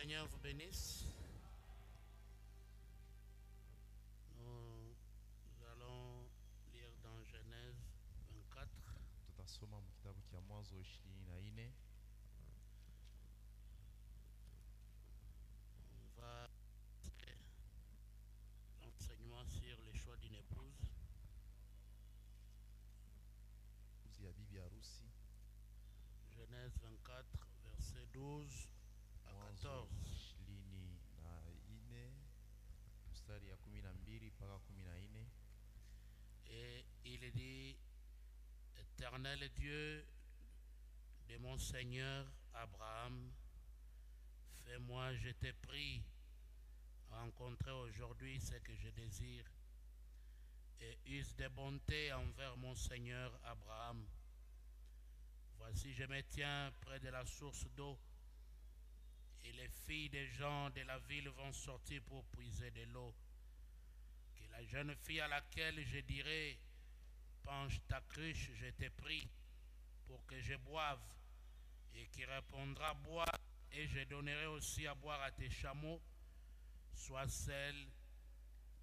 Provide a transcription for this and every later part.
Seigneur vous bénisse. Nous allons lire dans Genèse 24. Tutasoma mu kitabu cha Mwanzo 24. On va faire l'enseignement sur le choix d'une épouse. Ya bibi harusi. Genèse 24, verset 12 à 14. Mstari ya 12 mpaka 14. Et il dit: Éternel Dieu de mon Seigneur Abraham, fais-moi, je te prie, rencontrer aujourd'hui ce que je désire, et use de bonté envers mon Seigneur Abraham. Voici, je me tiens près de la source d'eau, et les filles des gens de la ville vont sortir pour puiser de l'eau. Que la jeune fille à laquelle je dirai: penche ta cruche, je te prie, pour que je boive, et qui répondra: bois, et je donnerai aussi à boire à tes chameaux, soit celle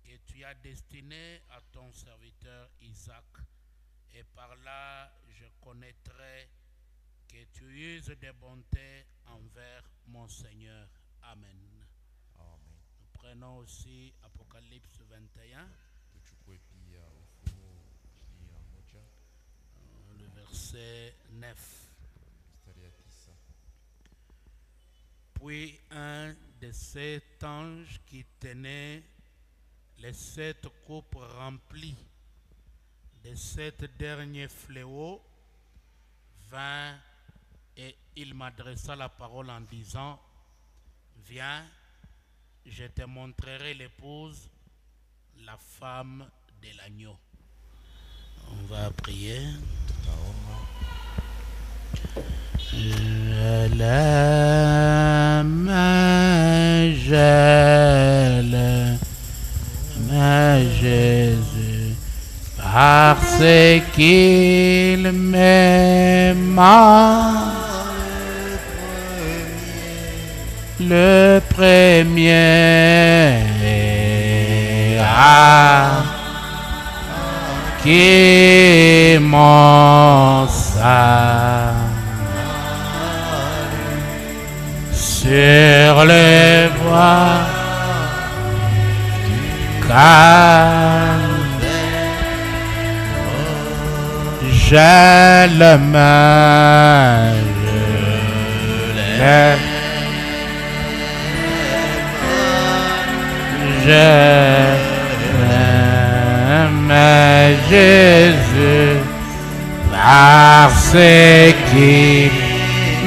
que tu as destinée à ton serviteur Isaac. Et par là, je connaîtrai que tu uses de bonté envers mon Seigneur. Amen. Amen. Nous prenons aussi Apocalypse 21, Tuchukue pia Ufunuo 21, le verset 9. mstari ya 9. Puis un de ces anges qui tenait les 7 coupes remplies de 7 derniers fléaux vint, et il m'adressa la parole en disant: viens, je te montrerai l'épouse, la femme de l'agneau. On va prier. Je l'aime, Jésus, parce qu'il m'aima. Le premier qui m'en sur les voies calmes, je l'aime, Jésus, parce qu'il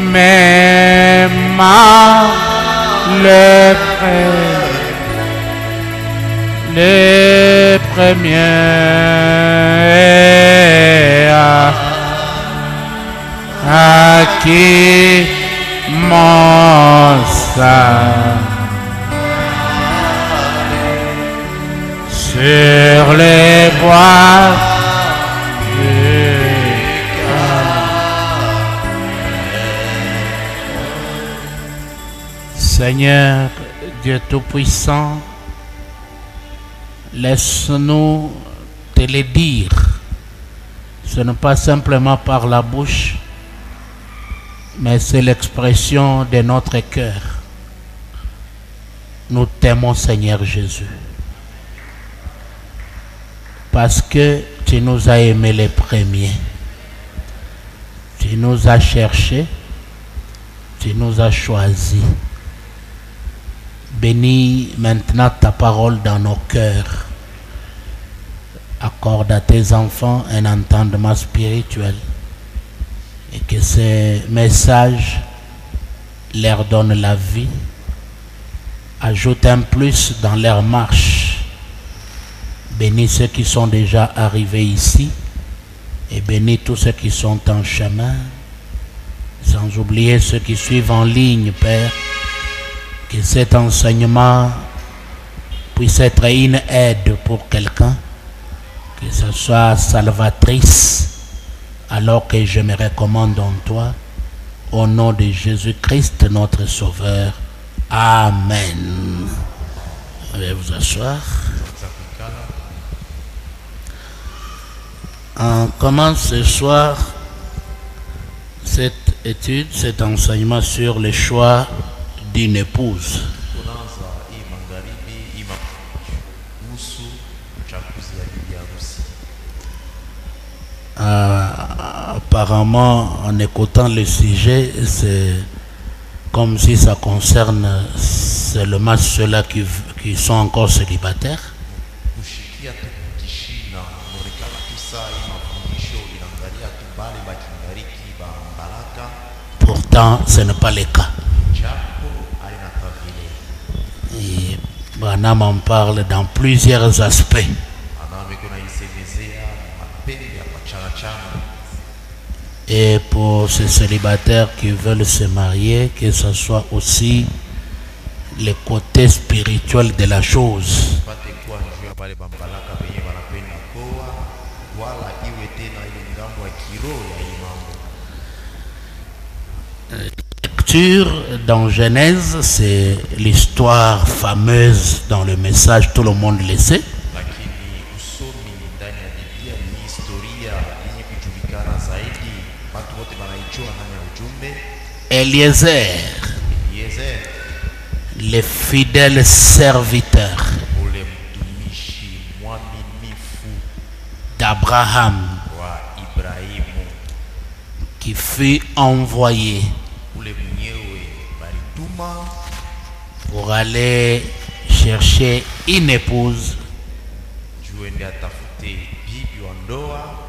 m'aima. Le premier à qui mon sang sur les bois Seigneur Dieu Tout-Puissant, laisse-nous te le dire. Ce n'est pas simplement par la bouche, mais c'est l'expression de notre cœur. Nous t'aimons, Seigneur Jésus, parce que tu nous as aimés les premiers. Tu nous as cherchés, tu nous as choisis. Bénis maintenant ta parole dans nos cœurs. Accorde à tes enfants un entendement spirituel, et que ces messages leur donnent la vie. Ajoute un plus dans leur marche. Bénis ceux qui sont déjà arrivés ici, et bénis tous ceux qui sont en chemin, sans oublier ceux qui suivent en ligne, Père. Que cet enseignement puisse être une aide pour quelqu'un, que ce soit salvatrice, alors que je me recommande en toi, au nom de Jésus-Christ, notre Sauveur. Amen. Veuillez vous asseoir. za kuikala. On commence ce soir cette étude, cet enseignement sur le choix d'une épouse. Tunaanza hii magharibi hii kuhusu uchaguzi ya bibi harusi. Apparemment, en écoutant le sujet, c'est comme si ça concerne seulement ceux-là qui sont encore célibataires. Kushikia tukishina inaonekana tu saa hii mafundisho inaangalia tu bale bakingariki ba baraka, Pourtant, ce n'est pas le cas. japo aina tavile. Et Branham en parle dans plusieurs aspects. Aname kuna isemezea mapembe ya pachana chana. Et pour ces célibataires qui veulent se marier, que ce soit aussi le côté spirituel de la chose. Pate kuwa njuu ya pale bambalaka penye wanapenda koa, wala iwe tena ile ngambo ya kiroho ya hii mambo. Lecture dans Genèse, c'est l'histoire fameuse dans le message, tout le monde le sait. Lakini usomi ndani ya Biblia ni historia yenye kujulikana zaidi, watu wote wanaijua ndani ya ujumbe. Eliezer, Eliezer, le fidèle serviteur ule mtumishi mwaminifu d'Abraham, wa Ibrahimu, qui fut envoyé ule mwenyewe balituma pour aller chercher une épouse juu ende atafute bibi wa ndoa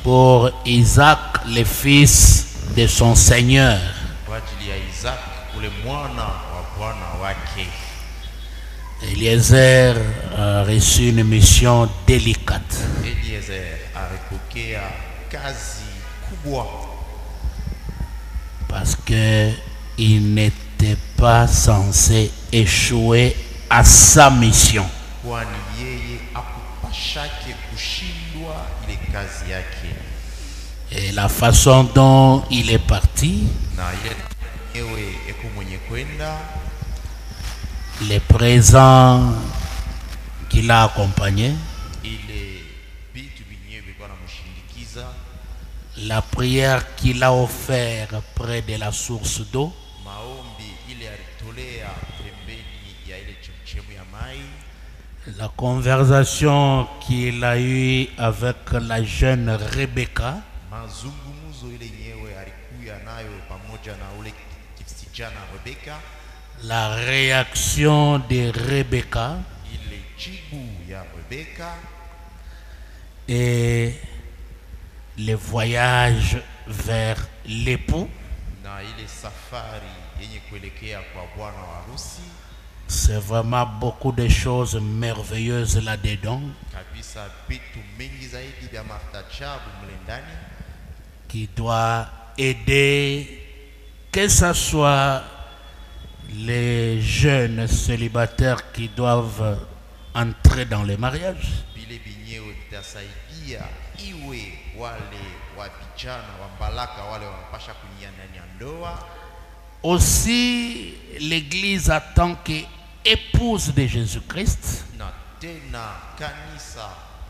pour Isaac, le fils de son Seigneur. kwa ajili ya Isaac, ule mwana wa bwana wake. Eliezer a reçu une mission délicate. Eliezer alipokea kazi kubwa Parce qu'il n'était pas censé échouer à sa mission. kwani yeye akupashake kushindwa ile kazi yake, Et la façon dont il est parti, na ile mwenyewe eko mwenye kwenda, les présents qui l'a accompagné, ile vitu vyenyewe vilikuwa namshindikiza, la prière qu'il a offert près de la source d'eau, maombi ile alitolea pembeni ya ile chemchemu ya mai, la conversation qu'il a eue avec la jeune Rebecca, mazungumzo ile yenyewe alikuya nayo pamoja na ule kijana Rebeka, la réaction de Rebecca ile jibu ya Rebeka, et le voyage vers l'époux. na ile safari yenye kuelekea kwa bwana wa harusi. C'est vraiment beaucoup de choses merveilleuses là-dedans Kabisa vitu mengi zaidi vya maajabu mle ndani, qui doit aider, que ce soit les jeunes célibataires qui doivent entrer dans le mariage, vile vinyewe vitasaidia iwe wale wa vijana wa mbalaka wale wanapasha kuingia ndani ya ndoa. aussi l'Église en tant qu'épouse de Jésus-Christ, Na tena kanisa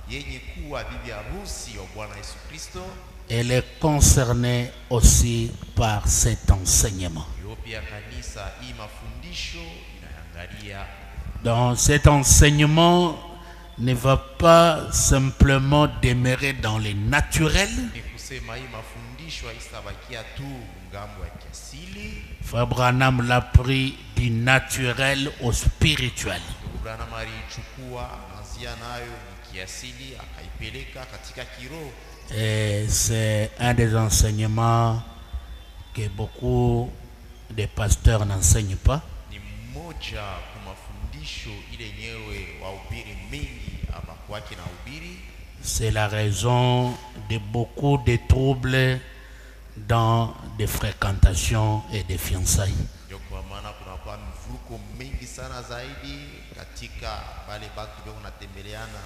yenye kuwa bibi harusi wa Bwana Yesu Kristo, elle est concernée aussi par cet enseignement. hiyo pia kanisa hii mafundisho inaangalia. Donc cet enseignement ne va pas simplement demeurer dans le naturel. Ni kusema hii mafundisho haisabakia tu ngambo ya kiasili. Frère Branham l'a pris du naturel au spirituel. Branham alichukua anzia nayo ni kiasili akaipeleka katika kiroho. Et c'est un des enseignements que beaucoup de pasteurs n'enseignent pas. Ni mmoja kwa mafundisho ile yenyewe wahubiri mengi abakwake na hubiri. C'est la raison de beaucoup de troubles dans des fréquentations et des fiançailles. Ndio kwa maana kunakuwa mvuruko mengi sana zaidi katika wale batu beo natembeleana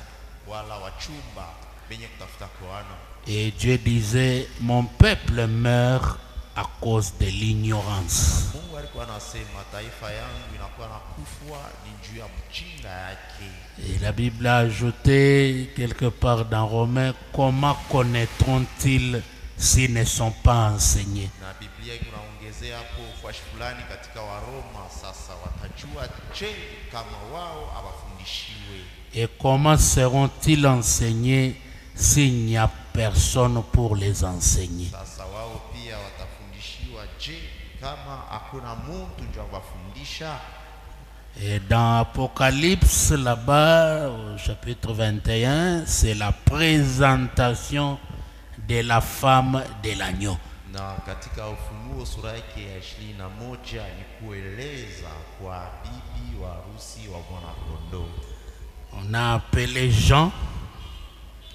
wala wachumba benye kutafuta kuoana. Et Dieu disait, mon peuple meurt à cause de l'ignorance. Mungu alikuwa anasema taifa yangu inakuwa nakufwa ni juu ya mchinga yake. Et la Bible a ajouté quelque part dans Romains, comment connaîtront-ils s'ils ne sont pas enseignés? Na Biblia inaongezea hapo fashi fulani katika Waroma, sasa watajua je kama wao abafundishiwe. Et comment seront-ils enseignés s'il n'y a personne pour les enseigner? Sasa wao pia watafundishiwa je kama hakuna mtu ndio abafundisha? Et dans Apocalypse, là-bas, au chapitre 21, c'est la présentation de la femme de l'agneau. Na katika Ufunuo sura yake ya 21 ni kueleza kwa bibi wa harusi wa Bwana Kondoo. On a appelé Jean,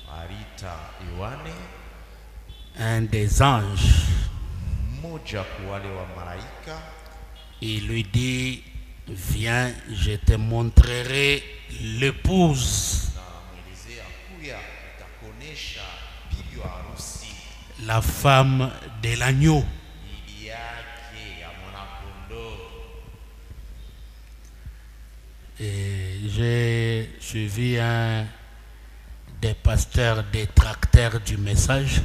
Arita Yohane, un des anges. mmoja kwa wale wa malaika. Il lui dit, viens, je te montrerai l'épouse, la femme de l'agneau. Et j'ai suivi un des pasteurs détracteurs du message.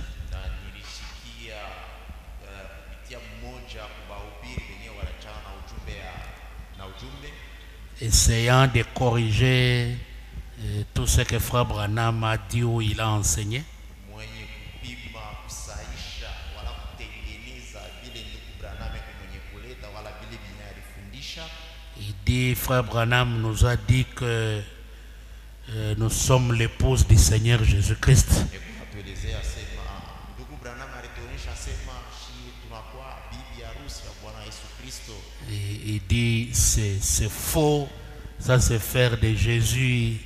Essayant de corriger tout ce que Frère Branham a dit ou il a enseigné. Il dit, Frère Branham nous a dit que nous sommes l'épouse du Seigneur Jésus-Christ. Et il dit, c'est faux, ça c'est faire de Jésus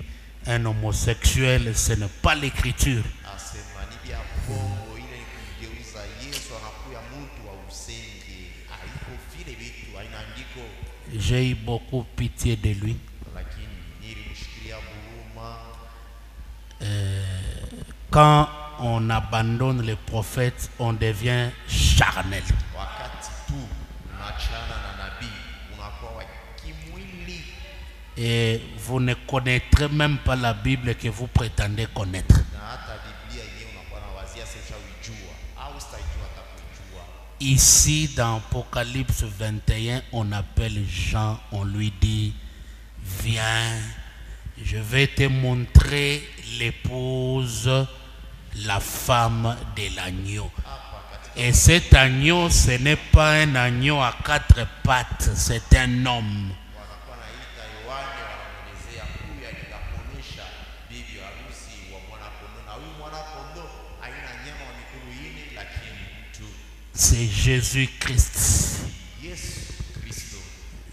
un homosexuel, ce n'est pas l'écriture. J'ai eu beaucoup pitié de lui. Quand on abandonne les prophètes, on devient charnel. Et vous ne connaîtrez même pas la Bible que vous prétendez connaître. Ici, dans Apocalypse 21, on appelle Jean, on lui dit, viens, je vais te montrer l'épouse, la femme de l'agneau. Et cet agneau, ce n'est pas un agneau à quatre pattes, c'est un homme. C'est Jésus-Christ.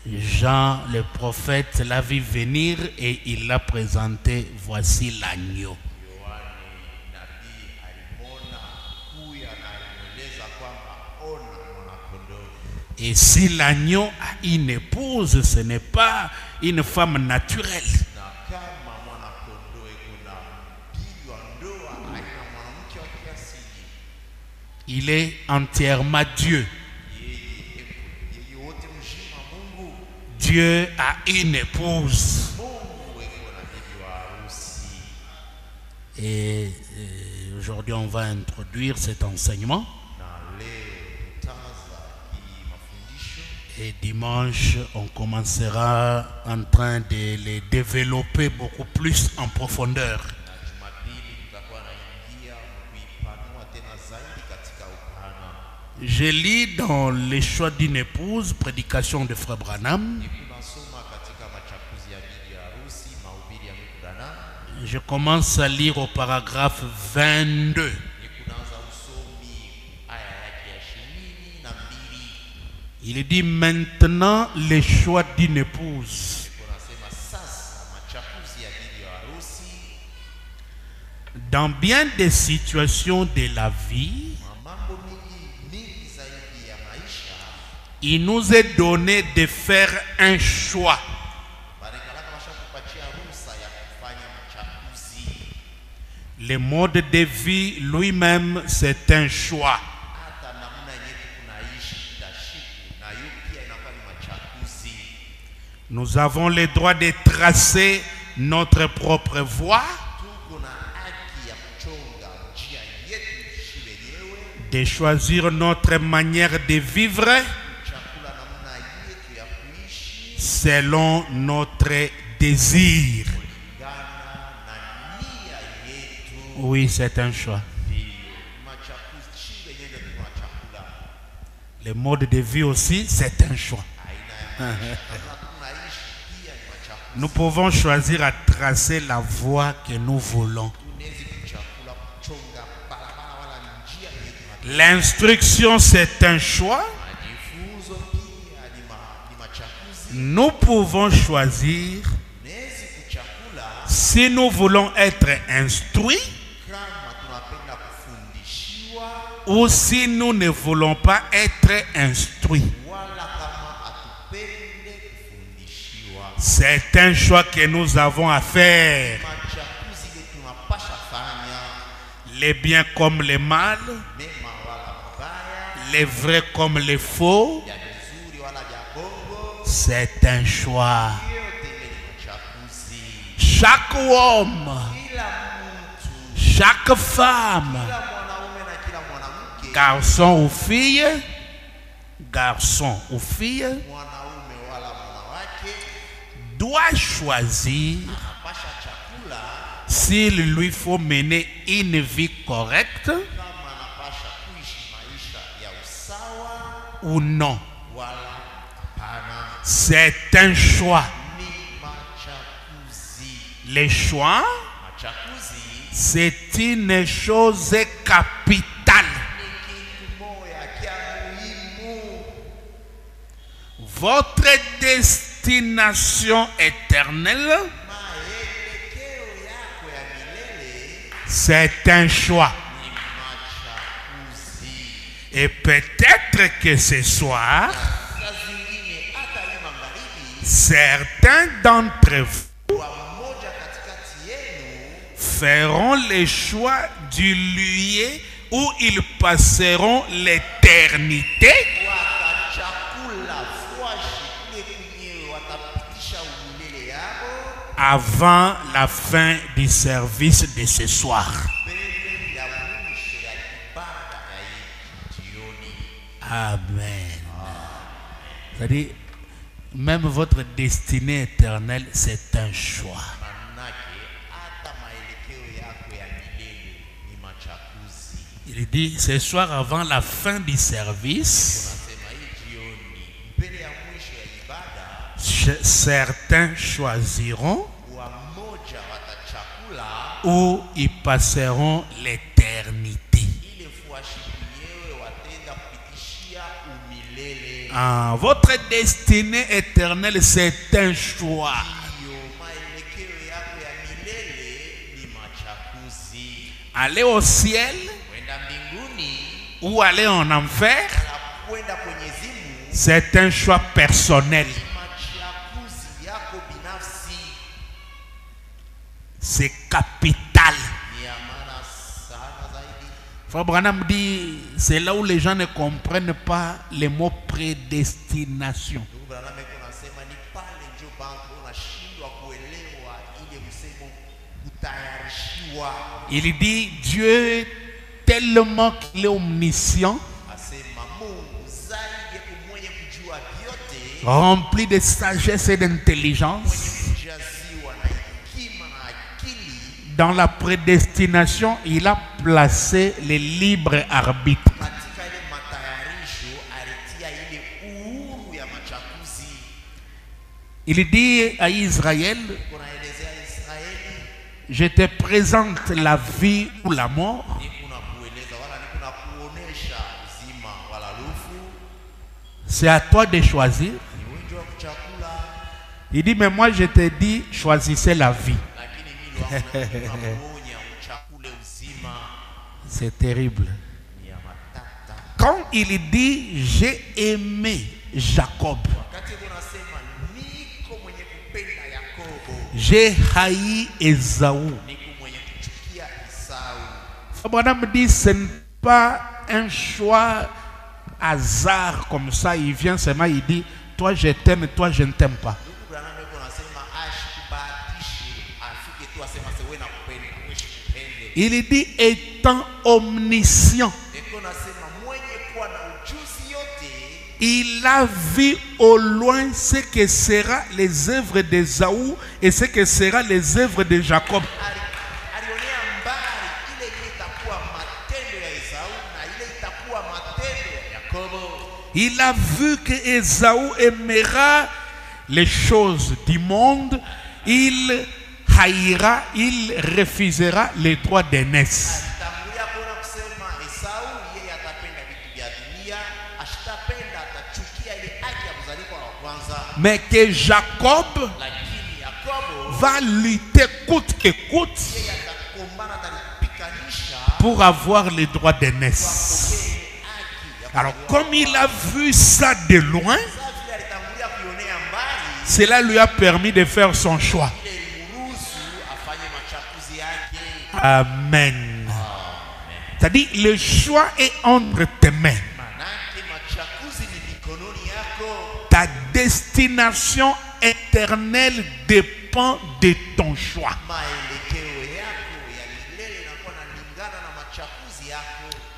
Jean le prophète l'a vu venir et il l'a présenté. Voici l'agneau. Et si l'agneau a une épouse, ce n'est pas une femme naturelle. Il est entièrement Dieu. Dieu a une épouse. Et aujourd'hui, on va introduire cet enseignement. Et dimanche, on commencera en train de les développer beaucoup plus en profondeur. Je lis dans Les choix d'une épouse, prédication de Frère Branham. Je commence à lire au paragraphe 22. Il dit maintenant les choix d'une épouse. Dans bien des situations de la vie, il nous est donné de faire un choix. Le mode de vie lui-même, c'est un choix. Nous avons le droit de tracer notre propre voie, tuko na haki ya kuchonga njia yetu sisi wenyewe, de choisir notre manière de vivre kuchakula namna yetu ya kuishi selon notre désir. kulingana na nia yetu. Oui, c'est un choix. Machakuzi sisi wenyewe ndio tunachakula. Le mode de vie aussi, c'est un choix. Aina ya maisha tunaishi pia ni machakuzi. Nous pouvons choisir à tracer la voie que nous voulons. Tunaweza kuchakula kuchonga barabara wala njia yetu. L'instruction, c'est un choix. Majifunzo pia ni machakuzi. Nous pouvons choisir Tunaweza kuchakula si nous voulons être instruits kama tunapenda kufundishiwa ou si nous ne voulons pas être instruits. wala kama atupende kufundishiwa. C'est un choix que nous avons à faire. Machakuzi yetu tunapasha fanya, Les biens comme les mal, mema wala mabaya, les vrais comme les faux. ya vizuri wala vya bongo, C'est un choix. yote ile ni machakuzi. Chaque homme, Kila mtu, chaque femme, kila mwanaume na kila mwanamke, garçon ou fille, garçon ou fille, mwanaume wala mwanawake, doit choisir anapasha chakula s'il lui faut mener une vie correcte kama anapasha kuishi maisha ya usawa ou non. wala hapana. C'est un choix. Ni machakuzi. Le choix, Machakuzi c'est une chose capitale. ni kitu moya kya muhimu. Votre destination éternelle, Maelekeo yako ya milele c'est un choix. ni machakuzi. Et peut-être que ce soir, Saa zingine hata hii magharibi, certains d'entre vous wamoja katikati yenu feront le choix du lieu où ils passeront l'éternité watachakula fwashi kule kwenyewe watapitisha umilele yao avant la fin du service de ce soir. mbele ya mwisho ya ibada ya hii jioni. Amen. C'est-à-dire, même votre destinée éternelle, c'est un choix. Manake hata maelekeo yako ya milele ni machakuzi. Il dit, ce soir, avant la fin du service, Nasema hii jioni mbele ya mwisho ya ibada, certains choisiront wamoja watachakula où ils passeront l'éternité. ile fwashi kwenyewe watenda kupitishia umilele. Votre destinée éternelle, c'est un choix. Hiyo maelekeo yako ya milele ni machakuzi. Aller au ciel Kwenda mbinguni ou aller en enfer, na kwenda kwenye zimu c'est un choix personnel. ni machakuzi yako binafsi. C'est capital. Ni ya maana sana zaidi. Frère Branham dit, c'est là où les gens ne comprennent pas le mot prédestination. Ndugu Branham kunasema ni pale ndio bantu unashindwa kuelewa ile msemo kutayarishiwa. Il dit, Dieu, tellement qu'il est omniscient, Asema Mungu zaidi ya mwenye kujua vyote, rempli de sagesse et d'intelligence, mwenye kujaziwa na hekima na akili, dans la prédestination, il a placé le libre arbitre. katika ile matayarisho alitia ile uhuru ya machakuzi. Il dit à Israël, Kunaelezea Israeli, je te présente la vie ou la mort. ni kuna kueleza wala ni kuna kuonesha uzima wala lufu, C'est à toi de choisir. ni wengi wa kuchakula. Il dit, mais moi je te dis, choisissez la vie. Lakini mimi wangu nakuonya uchakule uzima. C'est terrible. Ni ya matata. Quand il dit, j'ai aimé Jacob, Wakati unasema niko mwenye kupenda Yakobo, j'ai haï Esaü. niko mwenye kuchukia Esau. Abraham dit, ce n'est pas un choix hasard comme ça. Il vient seulement, il dit, toi je t'aime, toi je ne t'aime pas. Ndugu Branham Il dit étant omniscient. Il a vu au loin ce que sera les œuvres d'Ésaü et ce que sera les œuvres de Jacob. Il a vu que Ésaü aimera les choses du monde, il haïra, il refusera les droits d'aînesse. Mais que Jacob va lutter coûte que coûte pour avoir les droits d'aînesse. Alors comme il a vu ça de loin, cela lui a permis de faire son choix. Amen. C'est-à-dire le choix est entre tes mains. Ta destination éternelle dépend de ton choix.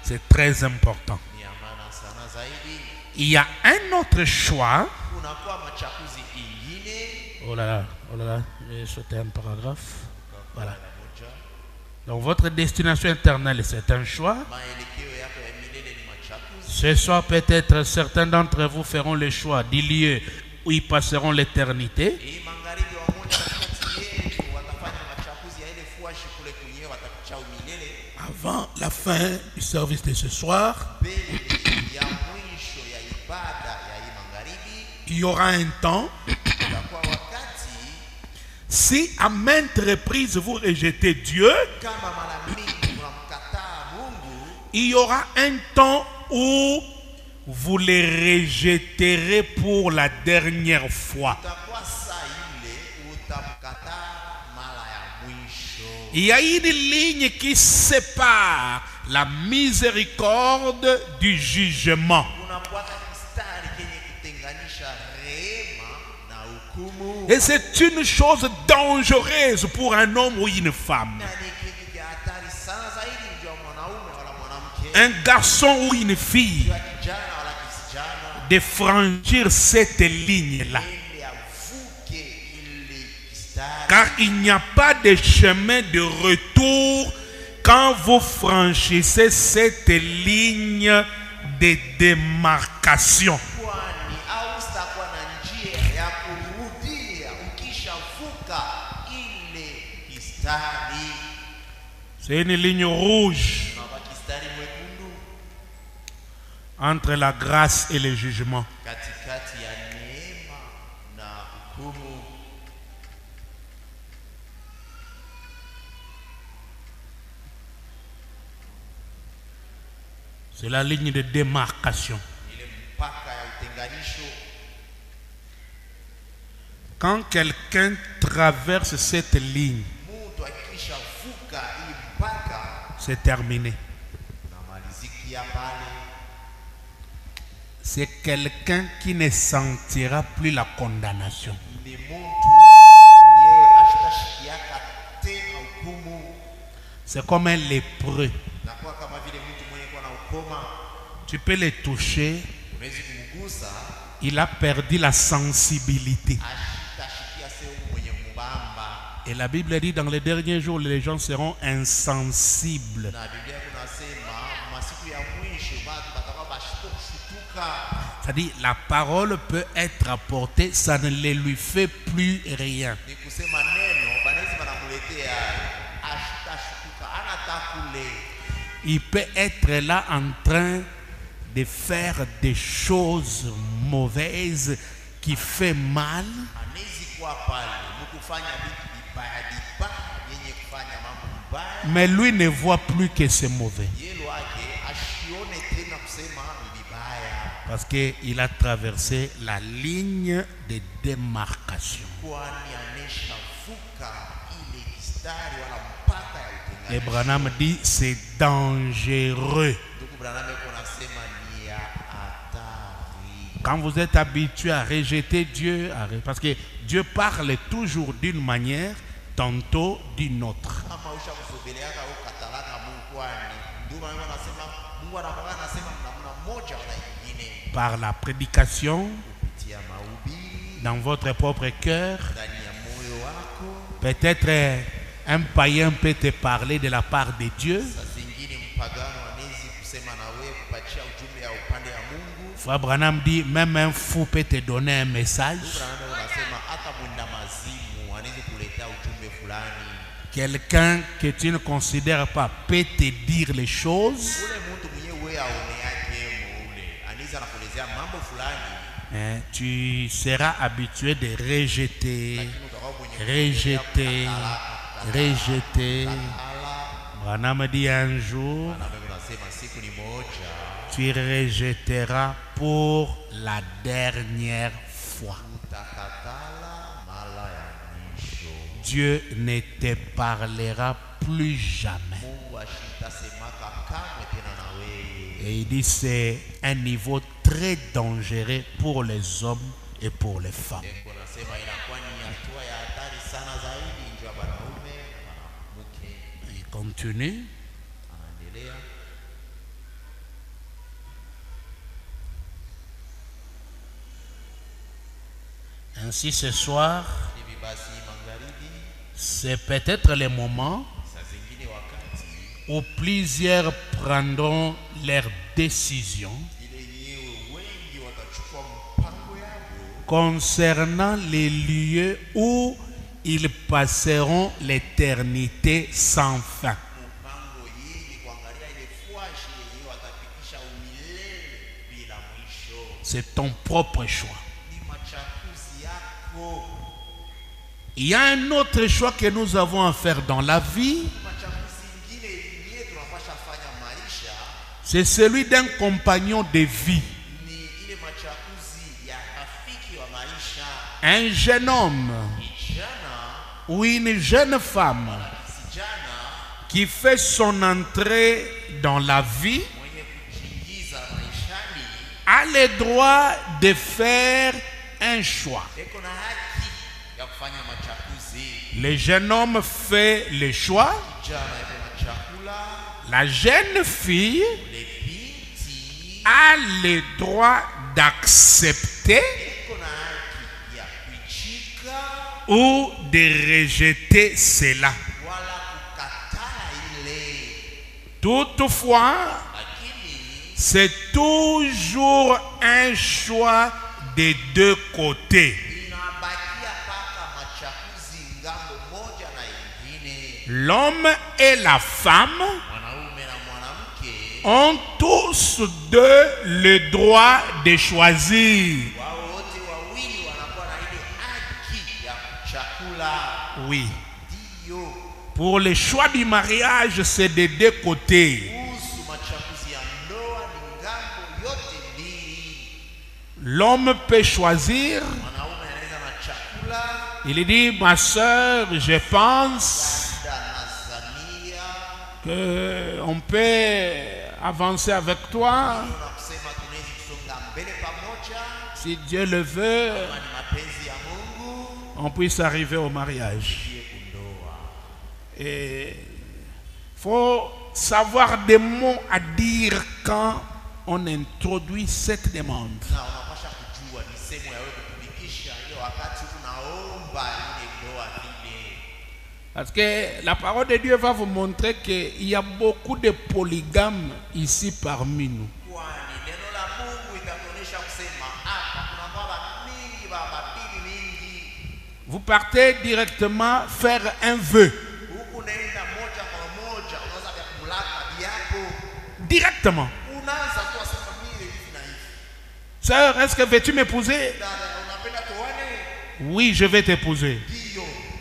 C'est très important. Il y a un autre choix. Oh là là, j'ai sauté un paragraphe. Voilà. Donc votre destination éternelle, c'est un choix. Ce soir, peut-être certains d'entre vous feront le choix du lieu où ils passeront l'éternité. Avant la fin du service de ce soir, il y aura un temps. Si à maintes reprises vous rejetez Dieu, il y aura un temps où vous les rejetterez pour la dernière fois. Il y a une ligne qui sépare la miséricorde du jugement. Et c'est une chose dangereuse pour un homme ou une femme. Un garçon ou une fille de franchir cette ligne-là. Car il n'y a pas de chemin de retour quand vous franchissez cette ligne de démarcation. C'est une ligne rouge entre la grâce et le jugement. C'est la ligne de démarcation. Quand quelqu'un traverse cette ligne, c'est terminé. C'est quelqu'un qui ne sentira plus la condamnation. C'est comme un lépreux. Tu peux le toucher. Il a perdu la sensibilité. Et la Bible dit dans les derniers jours, les gens seront insensibles. C'est-à-dire, la parole peut être apportée, ça ne lui fait plus rien. Il peut être là en train de faire des choses mauvaises qui fait mal. Mais lui ne voit plus que c'est mauvais. Parce qu'il a traversé la ligne de démarcation. Et Branham dit c'est dangereux. Quand vous êtes habitué à rejeter Dieu, parce que Dieu parle toujours d'une manière, tantôt d'une autre. Kama ushakusogeleka ukatalaka Mungu kwani ndio maana wanasema Mungu anakuwa anasema namna moja wala nyingine. Par la prédication, Kupitia mahubiri dans votre propre cœur. ndani ya moyo wako. Peut-être un païen peut te parler de la part de Dieu. Saa zingine mpagano anaweza kusema na wewe kupatia ujumbe ya upande ya Mungu. Frère Branham dit, même un fou peut te donner un message. Unasema hata mwenda mazimu anaweza kuletea ujumbe fulani. Quelqu'un que tu ne considères pas peut te dire les choses. Ule mtu mwenyewe wewe aone yake ule anaweza nakuelezea mambo fulani. Tu seras habitué de rejeter, rejeter, rejeter. Branham dit un jour, tu rejetteras pour la dernière fois. Dieu ne te parlera plus jamais. Et il dit c'est un niveau très dangereux pour les hommes et pour les femmes. Il continue. Ainsi ce soir, c'est peut-être le moment où plusieurs prendront leurs décisions concernant les lieux où ils passeront l'éternité sans fin. C'est ton propre choix. Il y a un autre choix que nous avons à faire dans la vie. C'est celui d'un compagnon de vie. Un jeune homme ou une jeune femme qui fait son entrée dans la vie a le droit de faire un choix. Le jeune homme fait le choix. La jeune fille a le droit d'accepter ou de rejeter cela. Toutefois, c'est toujours un choix des deux côtés. L'homme et la femme ont tous deux le droit de choisir. Oui. Pour le choix du mariage, c'est des deux côtés. L'homme peut choisir. Il dit, ma soeur, je pense qu'on peut avancer avec toi. Si Dieu le veut, on puisse arriver au mariage. Et faut savoir des mots à dire quand on introduit cette demande. Parce que la parole de Dieu va vous montrer qu'il y a beaucoup de polygames ici parmi nous. Vous partez directement faire un vœu. Directement. Sœur, est-ce que veux-tu m'épouser? Oui, je vais t'épouser.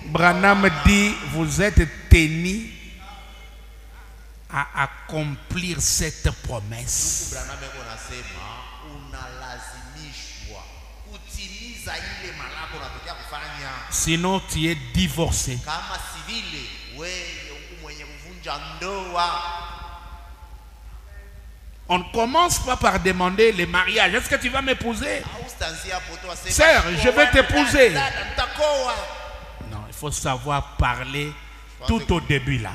Branham dit, vous êtes tenu à accomplir cette promesse. Sinon, tu es divorcé. On ne commence pas par demander le mariage. Est-ce que tu vas m'épouser? Sœur, je vais t'épouser. Non, il faut savoir parler tout au début là.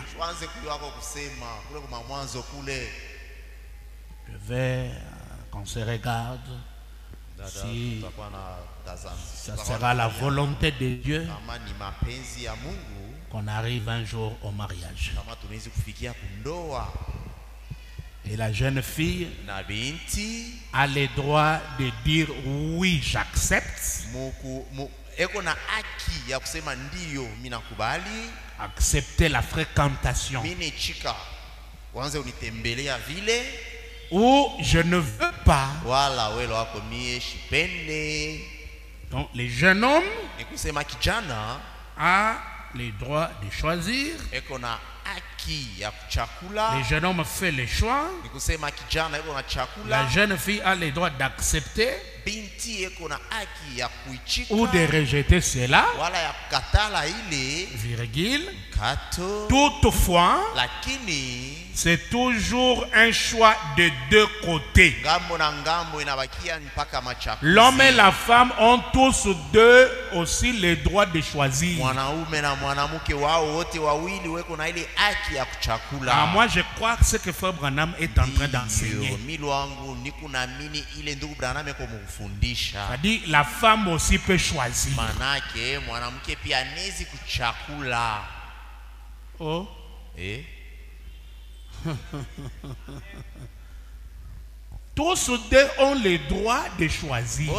Je vais, qu'on se regarde, si ça sera la volonté de Dieu qu'on arrive un jour au mariage. Et la jeune fille a le droit de dire oui, j'accepte. Accepter la fréquentation. Ou je ne veux pas. Donc les jeunes hommes a le droit de choisir. Les jeunes hommes font le choix. La jeune fille a le droit d'accepter ou de rejeter cela. Virgule. Toutefois, c'est toujours un choix de deux côtés. L'homme et la femme ont tous deux aussi le droit de choisir. Moi je crois que ce que Frère Branham est en train d'enseigner. C'est-à-dire la femme aussi peut choisir. Oh. Tous deux ont le droit de choisir.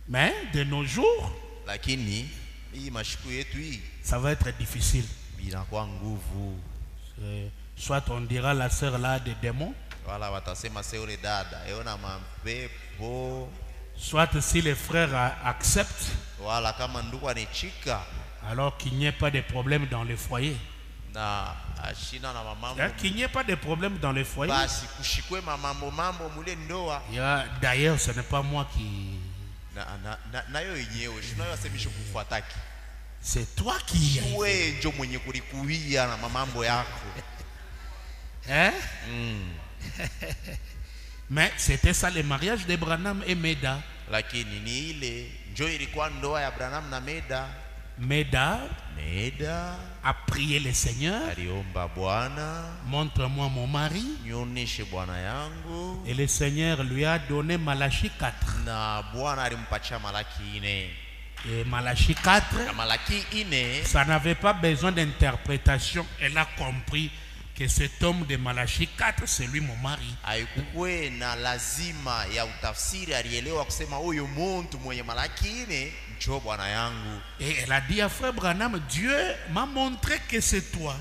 Mais de nos jours, ça va être difficile. Soit on dira la sœur là des démons. Soit si les frères acceptent, alors qu'il n'y ait pas de problème dans le foyer. Qu'il n'y ait pas de problème dans le foyer. D'ailleurs, ce n'est pas moi qui... C'est toi qui... Hein? Mais c'était ça le mariage de Branham et Meda. Meda a prié le Seigneur. Montre-moi mon mari. Et le Seigneur lui a donné Malachie 4. Et Malachie 4, ça n'avait pas besoin d'interprétation. Elle a compris que cet homme de Malachie 4, c'est lui mon mari. Et elle a dit à Frère Branham, Dieu m'a montré que c'est toi.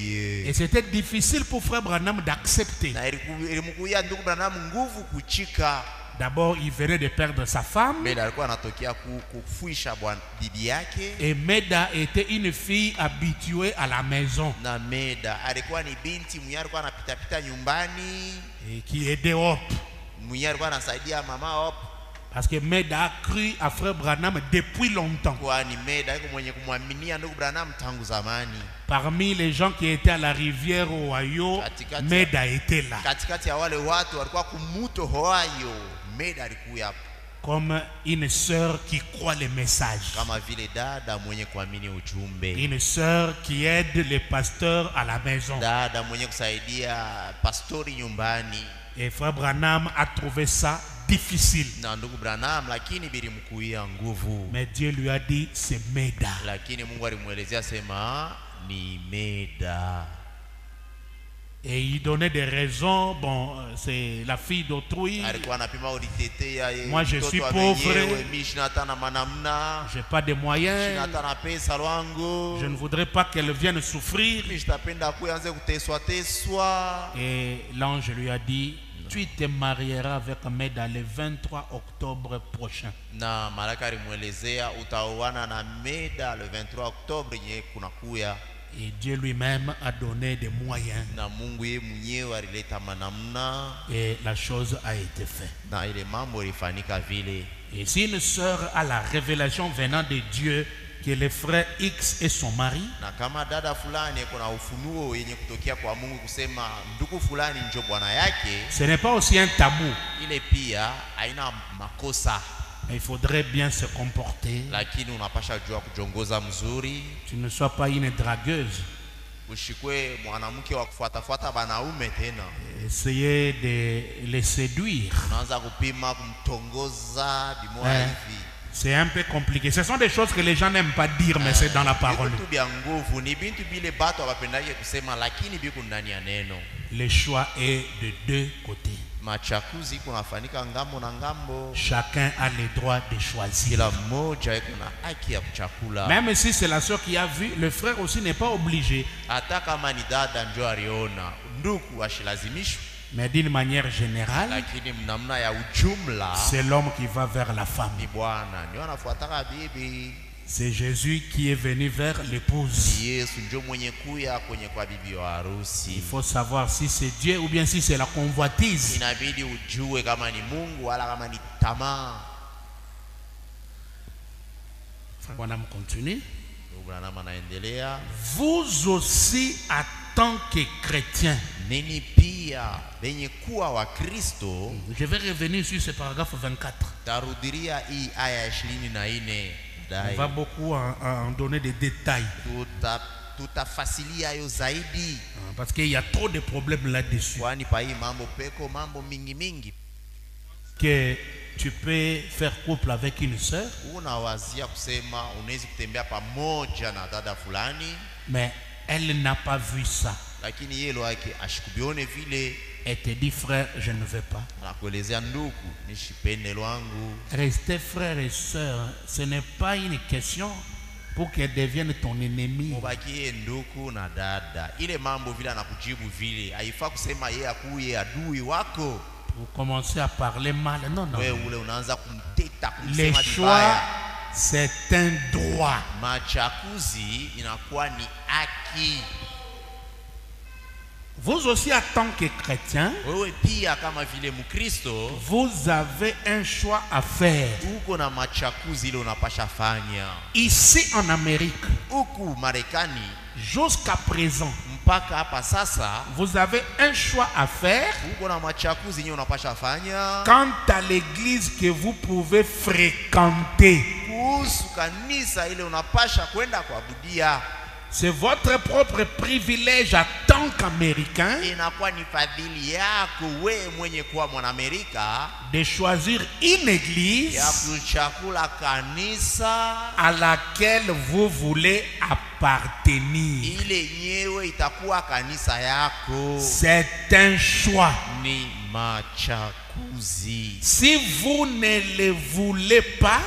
Et c'était difficile pour Frère Branham d'accepter. D'abord, il venait de perdre sa femme. Et Meda était une fille habituée à la maison. Et qui aidait Hop. Parce que Meda a cru à Frère Branham depuis longtemps. Parmi les gens qui étaient à la rivière Ohio, Meda était là. Comme une sœur qui croit les messages. Une sœur qui aide les pasteurs à la maison. Et Frère Branham a trouvé ça difficile. Mais Dieu lui a dit c'est Meda. Et il donnait des raisons. Bon, c'est la fille d'autrui. Moi je suis pauvre. Je n'ai pas de moyens. Je ne voudrais pas qu'elle vienne souffrir. Et l'ange lui a dit, tu te marieras avec Meda le 23 octobre prochain. Et Dieu lui-même a donné des moyens. Et la chose a été faite. Et si une sœur a la révélation venant de Dieu que le frère X est son mari, na kama dada fulani kuna ufunuo yenye kutokea kwa Mungu kusema ndugu fulani ndio bwana yake, ce n'est pas aussi un tabou. ile pia haina makosa. Mais il faudrait bien se comporter. Lakini unapasha jua kujongoza mzuri. Tu ne sois pas une dragueuse. Ushikwe mwanamke wa kufuatafuata banaume tena. Essayer de les séduire. Unaanza kupima kumtongoza bimoa hivi. C'est un peu compliqué. Ce sont des choses que les gens n'aiment pas dire, mais c'est dans la parole. Le choix est de deux côtés. Chacun a le droit de choisir. Même si c'est la soeur qui a vu, le frère aussi n'est pas obligé. Mais d'une manière générale, c'est l'homme qui va vers la femme. C'est Jésus qui est venu vers l'épouse. Il faut savoir si c'est Dieu ou bien si c'est la convoitise. On continue. Vous aussi, en tant que chrétien, je vais revenir sur ce paragraphe 24. On va beaucoup en donner des détails. Parce qu'il y a trop de problèmes là-dessus. Que tu peux faire couple avec une sœur, mais elle n'a pas vu ça. Elle te dit, frère, je ne veux pas. Rester frère et sœur, ce n'est pas une question pour qu'elle devienne ton ennemi. Pour commencer à parler mal, non, non. Le choix, c'est un droit. Vous aussi, en tant que chrétien, vous avez un choix à faire. Ici en Amérique, jusqu'à présent, vous avez un choix à faire quant à l'église que vous pouvez fréquenter. C'est votre propre privilège en tant qu'Américain de choisir une église à laquelle vous voulez appartenir. C'est un choix. Si vous ne le voulez pas,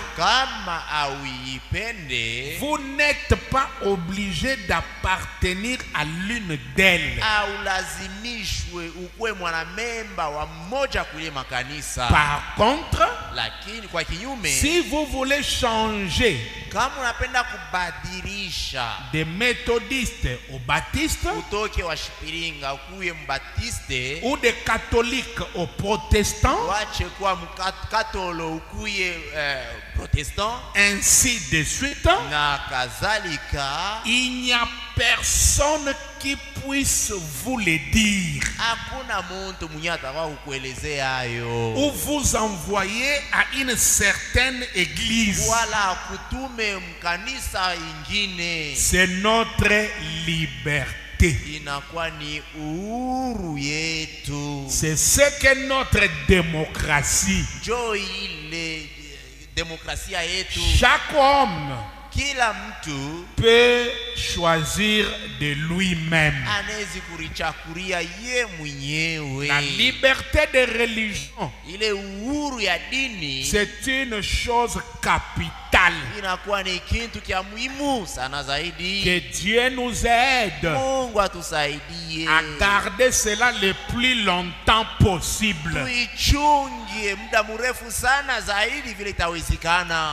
vous n'êtes pas obligé d'appartenir à l'une d'elles. Par contre, si vous voulez changer de méthodiste au baptiste ou de catholique au protestant, ainsi de suite, il n'y a personne qui puisse vous le dire ou vous envoyer à une certaine église. C'est notre liberté. C'est ce que notre démocratie. Chaque homme peut choisir de lui-même. La liberté de religion, c'est une chose capitale. Que Dieu nous aide à garder cela le plus longtemps possible.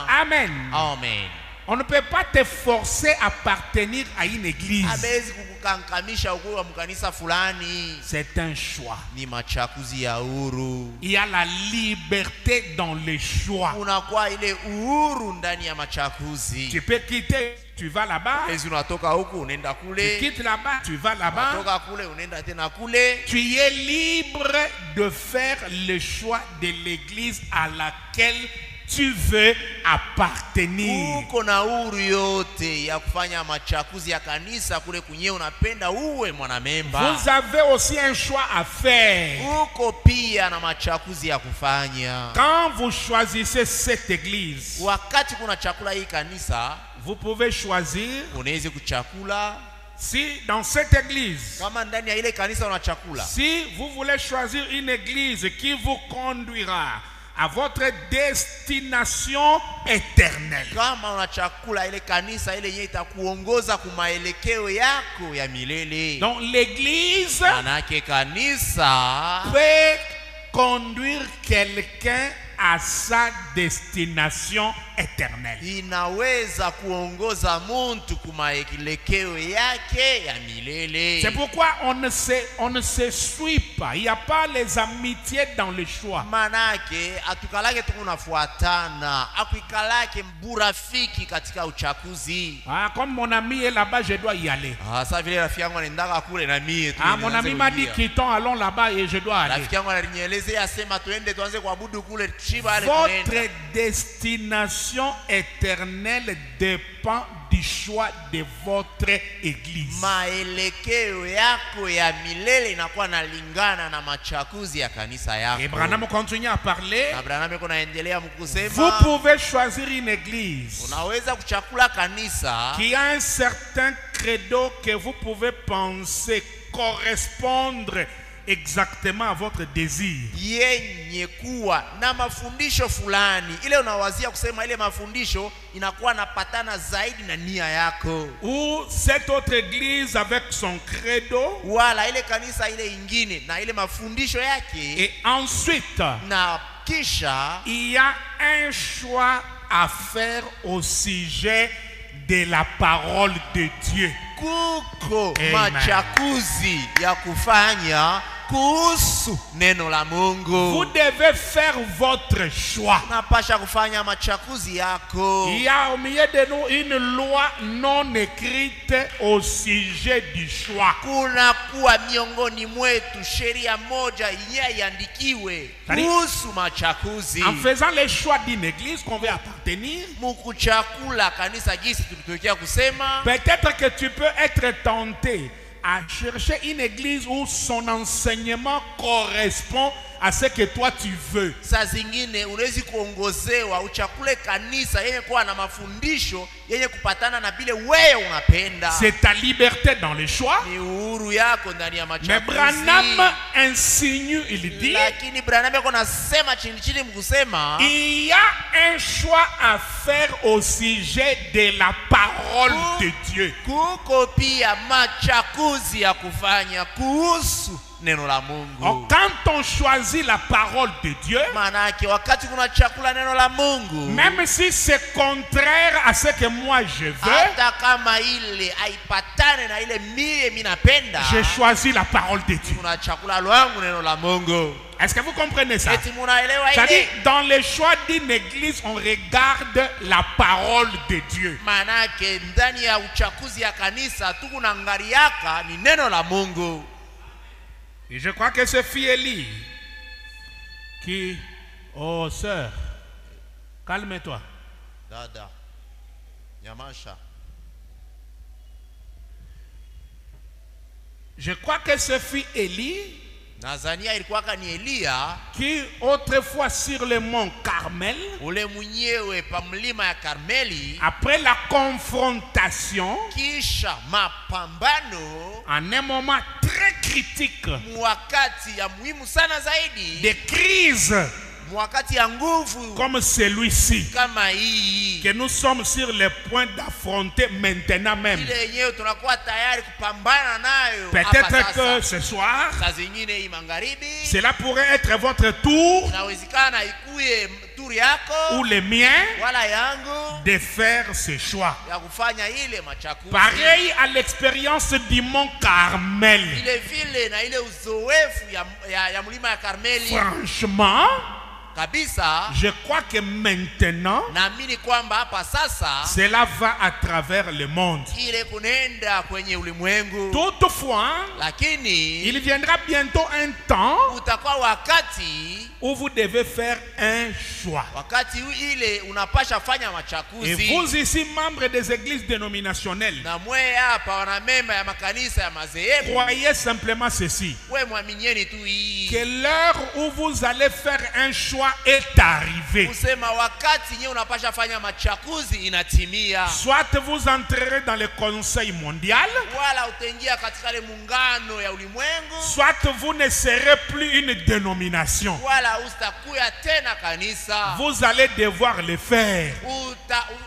Amen. Amen. On ne peut pas te forcer à appartenir à une église. Abezi kukukankamisha ukuwa mkanisa fulani. C'est un choix. Ni machakuzi ya uhuru. Il y a la liberté dans les choix. Unakuwa ile uhuru ndani ya machakuzi. Tu peux quitter, tu vas là-bas. Ezi unatoka huku unaenda kule. Tu quittes là-bas, tu vas là-bas. Unatoka kule unaenda tena kule. Tu es libre de faire le choix de l'église à laquelle tu veux appartenir. Uko na uhuru yote ya kufanya machakuzi ya kanisa kule kunye unapenda uwe mwanamemba. Vous avez aussi un choix à faire. Uko pia na machakuzi ya kufanya. Quand vous choisissez cette église, Wakati kuna chakula hii kanisa, vous pouvez choisir unaweza kuchakula. si dans cette église, Kama ndani ya ile kanisa una chakula. si vous voulez choisir une église qui vous conduira à votre destination éternelle. Kama una chakula ile kanisa ile yenye itakuongoza kumaelekeo yako ya milele. Donc l'église Manake kanisa peut conduire quelqu'un à sa destination éternelle. inaweza kuongoza mtu kumaelekeo yake ya milele. C'est pourquoi on ne se suit pas. Il n'y a pas les amitiés dans le choix. Manake atukalake tukunafuatana, akuikalake mburafiki katika uchakuzi. Ah, comme mon ami est là-bas, je dois y aller. Sasa vile rafiki yangu anaendaka kule na mie tu. Ah, mon ami m'a dit quittons, allons là-bas et je dois aller. Rafiki yangu ananielezea asema tuende tuanze kuabudu kule shiba ale tunaenda. Votre destination éternelle dépend du choix de votre église. Maelekeo yako ya milele inakuwa nalingana na machakuzi ya kanisa yako. Et Branham continue à parler. Abraham yuko naendelea mkusema, Vous pouvez choisir une église unaweza kuchakula kanisa qui a un certain credo que vous pouvez penser correspondre exactement à votre désir. yenye kuwa na mafundisho fulani, ile unawazia kusema ile mafundisho inakuwa napatana zaidi na nia yako. Ou cette autre église avec son credo. Wala ile kanisa ile ingine na ile mafundisho yake. Et ensuite, Na kisha il y a un choix à faire au sujet de la parole de Dieu. kuko Amen. machakuzi ya kufanya kuhusu neno la Mungu. Vous devez faire votre choix. Unapasha kufanya machakuzi yako. Il y a au milieu de nous une loi non écrite au sujet du choix. Kuna kuwa miongoni mwetu sheria moja yenye iandikiwe kuhusu machakuzi. En faisant les choix d'une église qu'on veut appartenir, Mukuchakula kanisa gisi tulitokea kusema. peut-être que tu peux être tenté à chercher une église où son enseignement correspond à ce que toi tu veux. Saa zingine unawezi kuongozewa uchakule kanisa yenye kuwa na mafundisho yenye kupatana na bile wewe unapenda. C'est ta liberté dans le choix. Ni uhuru yako ndani ya Mais machakuzi. Branham insinue, il dit, Lakini Branham yako nasema chini chini mkusema il y a un choix à faire au sujet de la parole de Dieu. kuko pia machakuzi ya kufanya kuhusu neno la Mungu. Alors, quand on choisit la parole de Dieu, Manake wakati kuna chakula neno la Mungu, même si c'est contraire à ce que moi je veux, hata kama ile haipatane na ile mie minapenda, je choisis la parole de Dieu. kuna chakula lwangu neno la Mungu. Est-ce que vous comprenez ça? Eti munaelewa C'est-à-dire, ile? dans le choix d'une église, on regarde la parole de Dieu. Manake ndani ya uchakuzi ya kanisa tukuna ngariaka ni neno la Mungu. Et je crois que ce fils Élie qui... Oh, sœur, calme-toi. Dada, nyamasha. Je crois que ce fils Élie Nazania ilikuwaka ni Elia qui autrefois sur le mont Carmel, ule mwenyewe pa mlima ya Karmeli, après la confrontation, kisha mapambano en un moment très critique mwakati ya muhimu sana zaidi, de crise mwakati ya nguvu comme celui-ci, kama hii, que nous sommes sur le point d'affronter maintenant même. ile yenyewe tunakuwa tayari kupambana nayo. Peut-être que ce soir, saa zingine hii magharibi cela pourrait être votre tour inawezekana ikuye tu nzuri yako ou le mien wala yangu de faire ce choix. ya kufanya ile machakuzi. Pareil à l'expérience du mont Carmel. Ile vile na ile uzoefu ya mlima ya Karmeli. Franchement, Kabisa, je crois que maintenant, naamini kwamba hapa sasa cela va à travers le monde. ile kunenda kwenye ulimwengu. Toutefois, Lakini il viendra bientôt un temps utakuwa wakati où vous devez faire un choix. wakati ile unapasha fanya Et machakuzi. vous ici, membres des églises dénominationnelles, Na mwe hapa wana memba ya makanisa ya madhehebu, croyez simplement ceci, we mwaminieni tu hii. que l'heure où vous allez faire un choix est arrivée. Kusema wakati nye unapasha fanya machakuzi inatimia. Soit vous entrerez dans le conseil mondial, Wala utaingia katika ile muungano ya ulimwengu, soit vous ne serez plus une dénomination. wala ustakuya tena kanisa. Vous allez devoir le faire.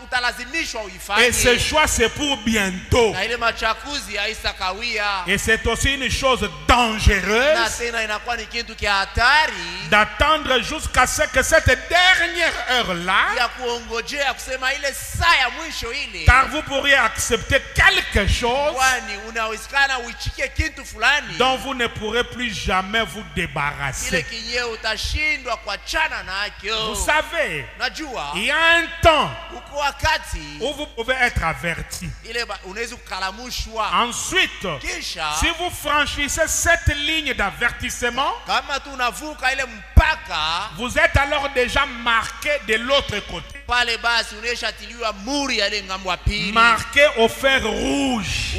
Utalazimishwa Et ce uifanye. choix, c'est pour bientôt. Na ile machakuzi haisa kawia. Et c'est aussi une chose Na dangereuse tena inakuwa ni kitu kia hatari d'attendre jusqu'à ce que cette dernière heure-là, ya kuongojea kusema ile saa ya mwisho ile, car vous pourriez accepter quelque chose kwani unawezekana uichikie kitu fulani dont vous ne pourrez plus jamais vous kile débarrasser. kinyewe utashindwa kuachana nakyo. Vous savez, Najua il y a un temps uko wakati où vous pouvez être averti. ile unaweza kukalamushwa. Ensuite, Kisha si vous franchissez cette ligne d'avertissement, kama tu unavuka ile mpaka vous êtes alors déjà marqué de l'autre côté. pale, basi uneshatiliwa muri ya ile ngambo ya pili. Marqué au fer rouge.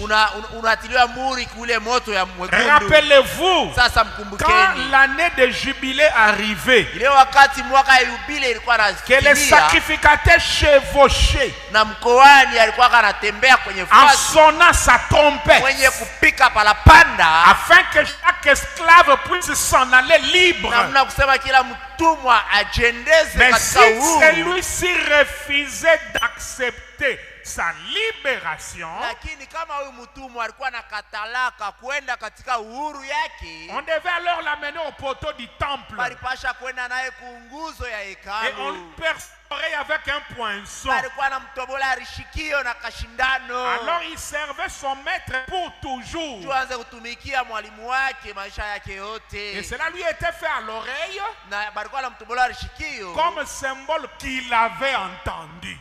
Unatiliwa muri kule moto ya mwekundu. Rappelez-vous, Sasa quand mkumbukeni l'année de jubilé arrivait, ile wakati mwaka ya yubile ilikuwa que les natimia, sacrificateurs chevauchaient na mkoani alikuwa anatembea kwenye en fasi sonnant sa trompette, mwenye kupika palapanda, afin que chaque esclave puisse s'en aller libre. namna kusema kila mtumwa ajendeze Mais si katika uhuru. celui-ci refusait d'accepter sa libération, Lakini kama huyu mtumwa alikuwa na katalaka kwenda katika uhuru yake, on devait alors l'amener au poteau du temple palipasha kwenda naye kunguzo ya et on hekalu. le perforait avec un poinçon. Alikuwa anamtobola rishikio na kashindano. Alors il servait son maître pour toujours. Tuanze kutumikia mwalimu wake maisha yake Et yote. cela lui était fait à l'oreille Na balikuwa anamtobola rishikio comme symbole qu'il avait entendu.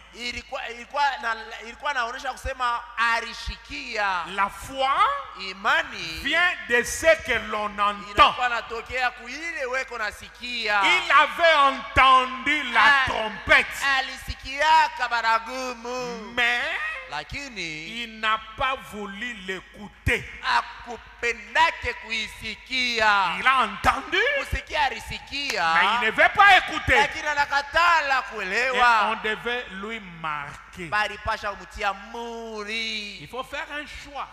ilikuwa naonesha kusema arishikia. La foi Imani vient de ce que l'on entend. inakuwa natokea kuile weko nasikia. Il avait entendu la trompette, Alisikiaka baragumu, mais lakini il n'a pas voulu l'écouter. akupendake kuisikia. Il a entendu, Kusikia alisikia, mais il ne veut pas écouter. lakini anakatala Et kuelewa. on devait lui marquer. Bali pasha kumutia muri. Il faut faire un choix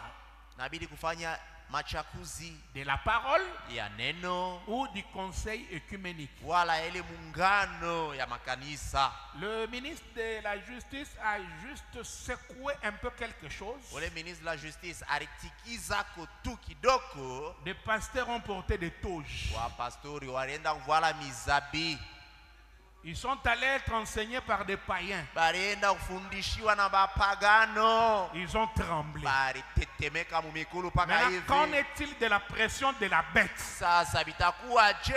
Nabidi kufanya machakuzi de la parole ya neno ou du conseil œcuménique. wala ile muungano ya makanisa. Le ministre de la Justice a juste secoué un peu quelque chose. Ule ministre de la justice alitikiza kutu kidogo. Des pasteurs ont porté des toges. Wa pastori walienda kuvala mizabi, Ils sont allés être enseignés par des païens. balienda kufundishiwa na bapagano, Ils ont tremblé. balitetemeka mumikulu paka Maintenant, qu'en hivi. est-il de la pression de la bête? Sasa bitakuwa je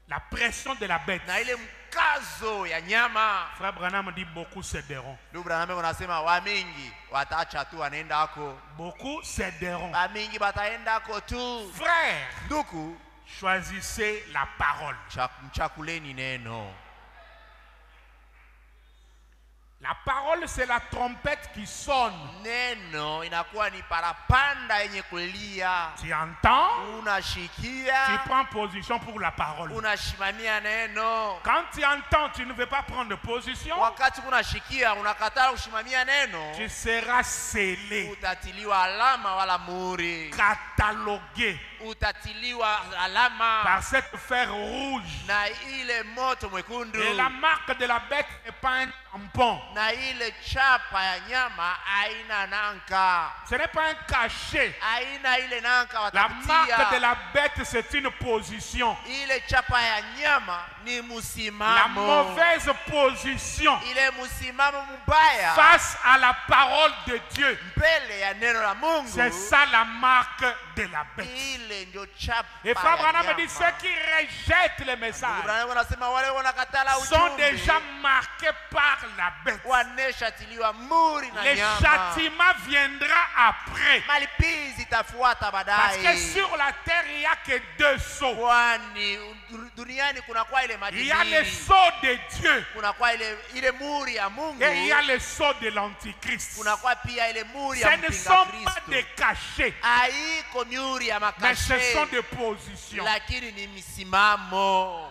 La pression de la bête. na ile mkazo ya nyama? Frère Branham dit beaucoup céderont. Ndugu Branham unasema wa mingi wataacha tu wanaenda hako, Beaucoup céderont. wa mingi bataenda hako tu. Frère, Ndugu, choisissez la parole. mchakuleni neno. La parole, c'est la trompette qui sonne. Neno inakuwa ni parapanda yenye kulia. Tu entends? Tu Unashikia, prends position pour la parole. unashimamia neno. Quand tu entends, tu ne veux pas prendre position, Wakati unashikia unakatala kushimamia neno, tu seras scellé, utatiliwa alama wala muri, catalogué utatiliwa alama par cette fer rouge. na ile moto mwekundu. Et la marque de la bête n'est pas un tampon. Na ile chapa ya nyama haina nanka. Ce n'est pas un cachet. Haina ile nanka La marque de watakutia. la bête, c'est une position. Ile chapa ya nyama ni La musimamo. mauvaise position Ile musimamo mbaya face à la parole de Dieu. mbele ya neno la Mungu. C'est ça la marque de la bête. Ile ndio chapa Et Frère ya Branham dit, nyama. ceux qui rejettent le message Branham anasema wale wanakatala sont ujumbe déjà marqués par la bête. waneshatiliwa muri na Le nyama. châtiment viendra après. Malipizi itafuata Parce que baadaye. sur la terre, il n'y a que deux sceaux. Kwani duniani kuna kwa ile Il y a le madini. sceau de Dieu Kuna kwa ile muri ya Mungu. et il y a le sceau de l'Antichrist. Kuna kwa pia ile muri Ce ya ne mpinga sont pas Kristo. des cachets, Haiko muri ya mais ce sont makashe, des positions. lakini ni misimamo.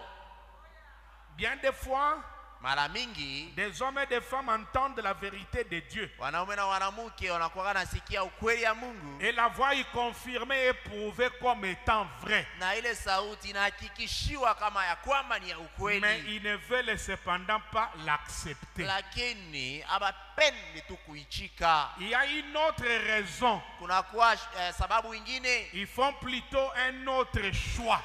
Bien des fois, Mara mingi des hommes et des femmes entendent la vérité de Dieu. wanaume na wanamke wanakuwa nasikia ukweli ya Mungu, Et la voix est confirmée et prouvée comme étant vraie. na ile sauti inahakikishiwa kama ya kwamba ni ya Mais ukweli, ils ne veulent cependant pas l'accepter. lakini hawapendi tu kuichika. Il y a une autre raison. Kunakuwa sababu ingine Ils font plutôt un autre choix.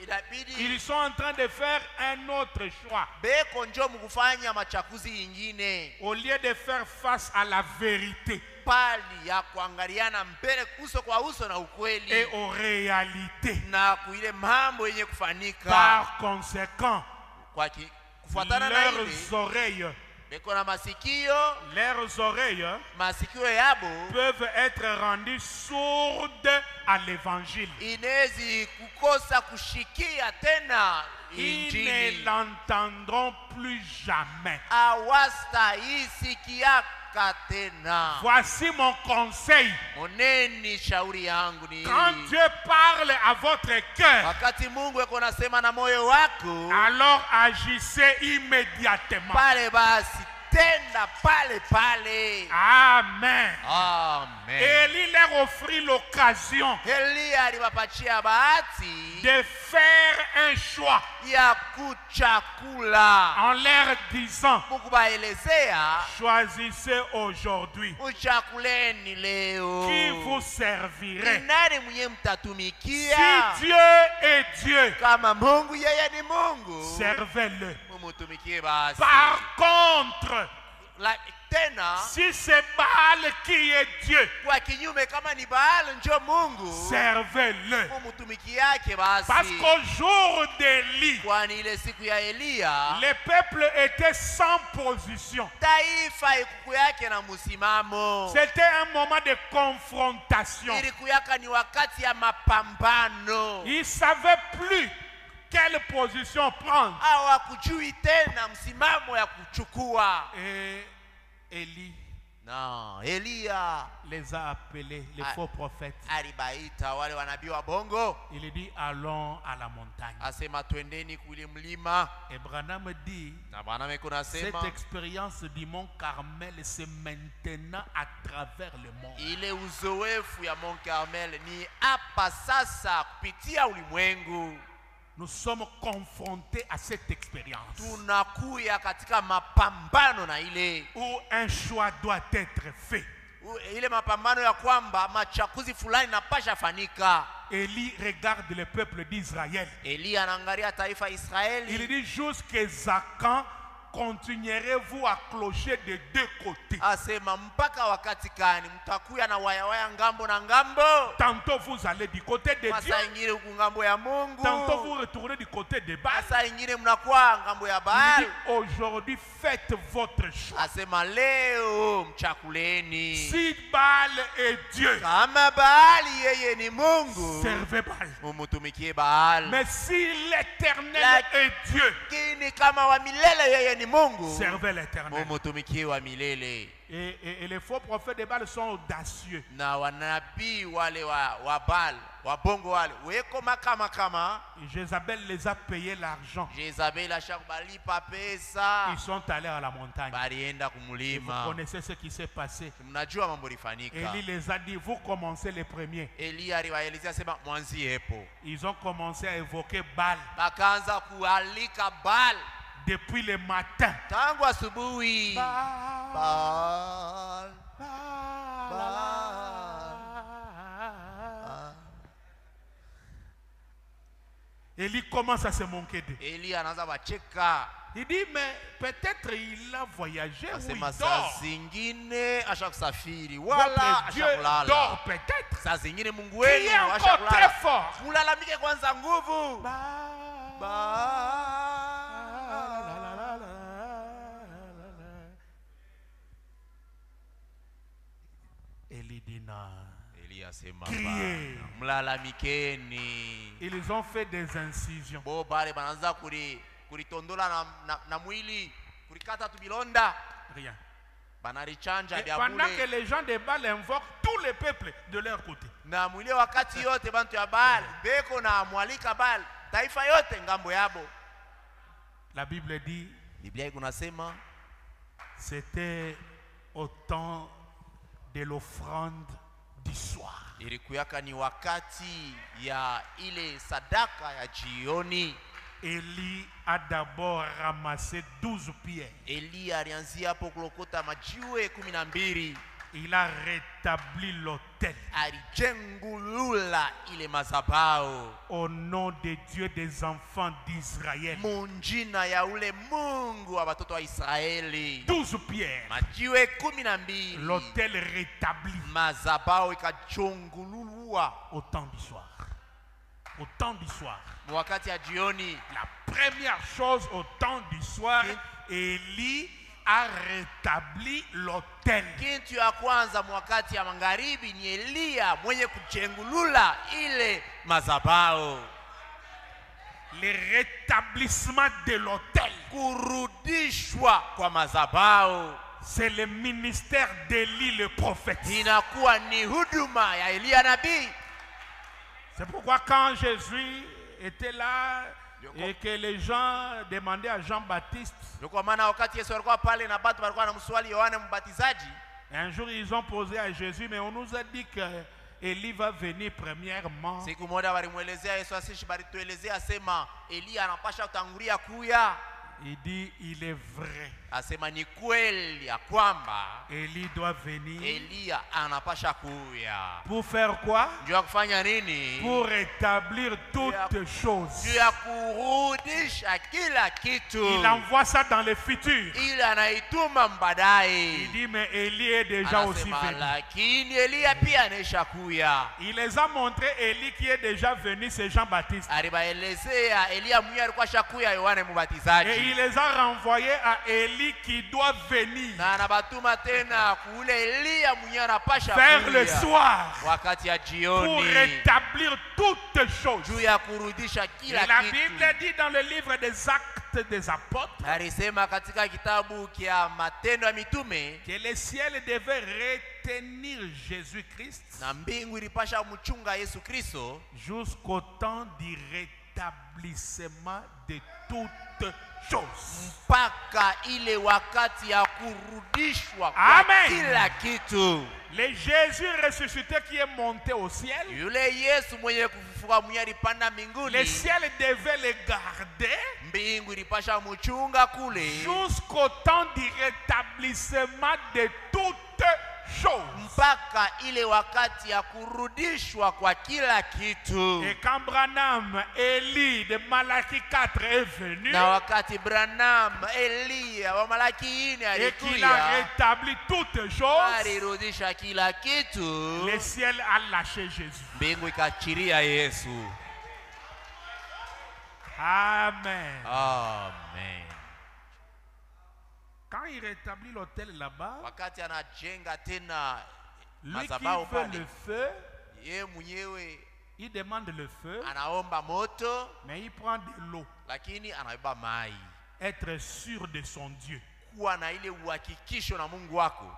inabidi Ils sont en train de faire un autre choix. beko njo mkufanya machakuzi ingine Au lieu de faire face à la vérité pali ya kuangaliana mbele uso kwa uso na et ukweli aux réalités. na kuile mambo yenye kufanika. Par conséquent, Kufuatana na ile leurs oreilles, beko na masikio yabo peuvent être rendues sourdes à l'évangile. inezi kukosa kushikia tena Ils ne injili, l'entendront plus jamais. hawastahisikiaka tena. Voici mon conseil. Moneni shauri yangu ni Quand hili. Dieu parle à votre cœur, Wakati Mungu yuko nasema na moyo wako, alors agissez immédiatement. pale basi tenda pale pale. Amen. Amen. Élie leur offrit l'occasion Elia aliwapatia bahati de faire un choix ya kuchakula. en leur disant, Mukubaelezea, choisissez aujourd'hui uchakuleni leo. qui vous servirait. Ni nani mwenye Si mtatumikia? Dieu est Dieu, Kama Mungu yeye ni Mungu, servez-le. mumutumikie basi. Par contre, Tena si c'est Baal qui est Dieu, kwa kinyume, kama ni Baal njo Mungu, servez-le. mumutumiki yake basi. Parce qu'au jour d'Élie, Kwani ile siku ya Elia le peuple était sans position. taifa ikuku yake na musimamo. C'était un moment de confrontation. Ilikuyaka ni wakati ya mapambano. Ils ne savaient plus quelle position prendre. Hawakujui tena msimamo ya kuchukua. Et Élie Na Elia les a appelés, les faux prophètes. alibaita wale wanabii wa bongo, Il dit, allons à la montagne. asema twendeni kule mlima. Et Branham dit, Na Bwana cette kunasema expérience du mont Carmel, c'est maintenant à travers le monde. ile uzoefu ya Mont Carmel ni hapa sasa kupitia ulimwengu. Nous sommes confrontés à cette expérience Tunakuya katika mapambano na ile où un choix doit être fait. ile mapambano ya kwamba machakuzi fulani napasha fanika. Élie regarde le peuple d'Israël. Elia anaangalia taifa Il Israeli, dit, jusqu'à quand continuerez-vous à clocher de deux côtés? asema mpaka wakati gani mtakuya na wayawaya ngambo na ngambo? Tantôt vous allez du côté de Dieu, Masa ingine huku ngambo ya Mungu, tantôt vous retournez du côté de Baal. masa ingine mnakuwa ngambo ya Il Baal. dit, aujourd'hui faites votre choix. Asema leo mchakuleni. Si Baal est Dieu, Kama Baali yeye ni Mungu, servez Baal. mumutumikie Baal. Mais si l'Éternel est Dieu, Lakini kama wa milele yeye ni Mungu, servez l'Éternel. mumutumikie wa milele. Et les faux prophètes de Baal sont audacieux. Na wanabii wale wa Baal wabongo wale weko makama kama Jézabel les a payé l'argent. Jezabel ashakubalipa pesa, Ils sont allés à la montagne. balienda Et vous kumulima. connaissez ce qui s'est passé. Mnajua mambo lifanika. Élie les a dit, vous commencez les premiers. Elia aliwaelezea sema mwanzie hapo. Ils ont commencé à évoquer Baal Bakaanza kualika Baal depuis le matin. tangu asubuhi. Baal, Baal, Baal, Baal. Élie commence à se manquer d'eux. Elia anaanza bacheka. Il dit, mais peut-être il a voyagé ou il Asema saa dort. zingine ashakusafiri wala Votre Dieu ashakulala. dort peut-être. Saa zingine Mungu Criez wenu encore très ashakulala. fort. Mulalamike kwanza nguvu. Baal. Baal. Élie dit non. Elia asema Criez. bana, mlalamikeni. Ils ont fait des incisions. Bo bale banaanza kulitondola na mwili, kulikata tubilonda. Rien. Banarichanja Et vya pendant que bule. les gens de Baal invoquent tous les peuples de leur côté. Na mwili wakati yote bantu ya Baal beko na mwalika Baal taifa yote ngambo yabo. La Bible dit, Biblia ikunasema c'était au temps de l'offrande du soir. ilikuyaka ni wakati ya ile sadaka ya jioni. Élie a d'abord ramassé 12 pierres. Elia alianzia hapo kulokota majiwe 12. Il a rétabli l'autel Alijengulula ile mazabao au nom de Dieu des enfants d'Israël. munjina ya ule Mungu wa watoto wa Israeli. 12 pierres. Majiwe 12. L'autel rétabli Mazabao ikachungululwa au temps du soir. Au temps du soir. wakati ya jioni. La première chose au temps du soir, Élie a rétabli l'autel. Kitu ya kwanza mwakati ya magharibi ni Elia mwenye kujengulula ile mazabao. Le rétablissement de l'autel, Kurudishwa kwa mazabao c'est le ministère d'Élie le prophète. inakuwa ni huduma ya Elia nabii. C'est pourquoi quand Jésus était là et que les gens demandaient à Jean-Baptiste, Ndio kwa maana wakati Yesu alikuwa pale na watu walikuwa wanamswali Yohana Mbatizaji, un jour ils ont posé à Jésus, mais on nous a dit que Élie va venir premièrement. siku moja walimuelezea Yesu, asishi balituelezea asema Elia anapasha kutangulia kuya. Il dit, il est vrai, Asema ni kweli ya kwamba Élie doit venir. Elia anapasha kuya. Pour faire quoi? Juu ya kufanya nini? Pour rétablir toutes choses. Juu ya kurudisha kila kitu. Il envoie ça dans le futur. Ili anaituma mbadaye. Il dit, mais Élie est déjà aussi Anasema venu. lakini Elia pia anesha kuya. Il les a montré Élie qui est déjà venu, c'est Jean-Baptiste. Alibaelezea Elia mwenye alikuwa shakuya Yohane Et Mbatizaji. il les a renvoyés à Élie qui doit venir Na anabatuma tena kule Elia mwenye anapasha vers le kuya soir wakati ya pour jioni. rétablir toutes choses. Juu ya kurudisha Et kila la kitu. Bible dit dans le livre des Actes des Apôtres Alisema katika kitabu kia Matendo ya Mitume, que le ciel devait retenir Jésus-Christ na mbingu ilipasha mchunga Yesu Kristo jusqu'au temps du rétablissement de toutes choses. mpaka ile wakati ya kurudishwa kwa Amen. kila kitu. Le Jésus ressuscité qui est monté au ciel, Yule Yesu mwenye kufufuka mwenye alipanda le mbinguni, ciel devait le garder mbingu ilipasha mchunga kule jusqu'au temps du rétablissement de toutes choses. mpaka ile wakati ya kurudishwa kwa kila kitu. Et quand Branham, Élie de Malachie 4 est venu Na wakati Branham, Elia wa Malaki 4 et qu'il a alikuja, rétabli toutes choses, alirudisha kila kitu, le ciel a lâché Jésus. mbingu ikachiria Yesu. Amen. Amen. Quand il rétablit l'autel là-bas, Wakati anajenga tena lui qui mazabao veut le pale, feu, ye mwenyewe il demande le feu, anaomba moto, mais il prend de l'eau. lakini anabeba mai. Être sûr de son Dieu. Kuwa na ile uhakikisho na Mungu wako.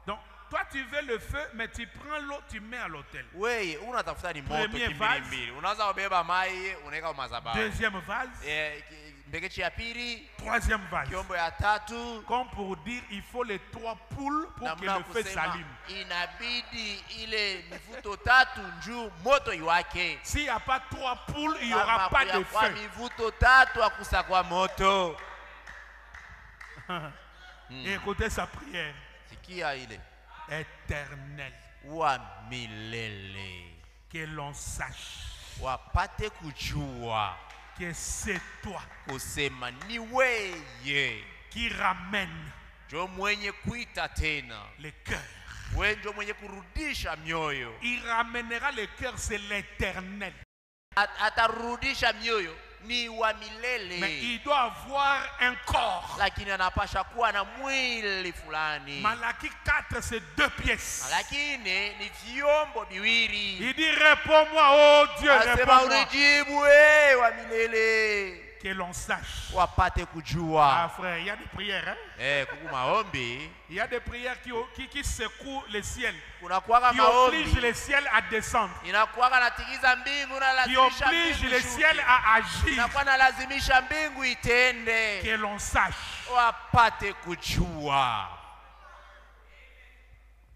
Donc, toi tu veux le feu, mais tu prends l'eau, tu mets à l'autel. Wewe unatafuta ni moto Premier kimbili vase. mbili. Unaweza kubeba mai unaweka madhabahu. Deuxième vase, Mbekechi ya pili, troisième vase. kiombo ya tatu. Comme pour dire, il faut les 3 poules pour que Namna le feu kusema s'allume. inabidi ile mivuto tatu njuu moto iwake. S'il n'y a pas 3 poules, il n'y Kama aura pas de kuyakuwa feu. mivuto tatu akusa kwa moto. Et écoutez sa prière. Sikia ile Éternel, wa milele, que l'on sache wapate kujua que c'est toi kusema ni weye qui ramène njo mwenye kuita tena, le cœur. we njo mwenye kurudisha mioyo. Il ramènera le cœur, c'est l'Éternel. Atarudisha mioyo ni wa Mais milele, il doit avoir un corps. lakini anapasha kuwa na mwili fulani. Malachie 4, c'est 2 pièces. Lakini ni vyombo viwili. Il dit, réponds-moi, oh Dieu, Asema réponds-moi. unijibu we wa milele, Que l'on sache. wapate Ah kujua. frère, il y a des prières. Hein? Kuku maombi, Il y a des prières qui secouent le ciel. kunakuwaga Qui obligent maombi le ciel à descendre. inakuwaga natigiza mbingu na Qui lazimisha obligent mbingu le ciel ishuke. à agir. Inakuwa na lazimisha mbingu itende, Que l'on sache. wapate kujua.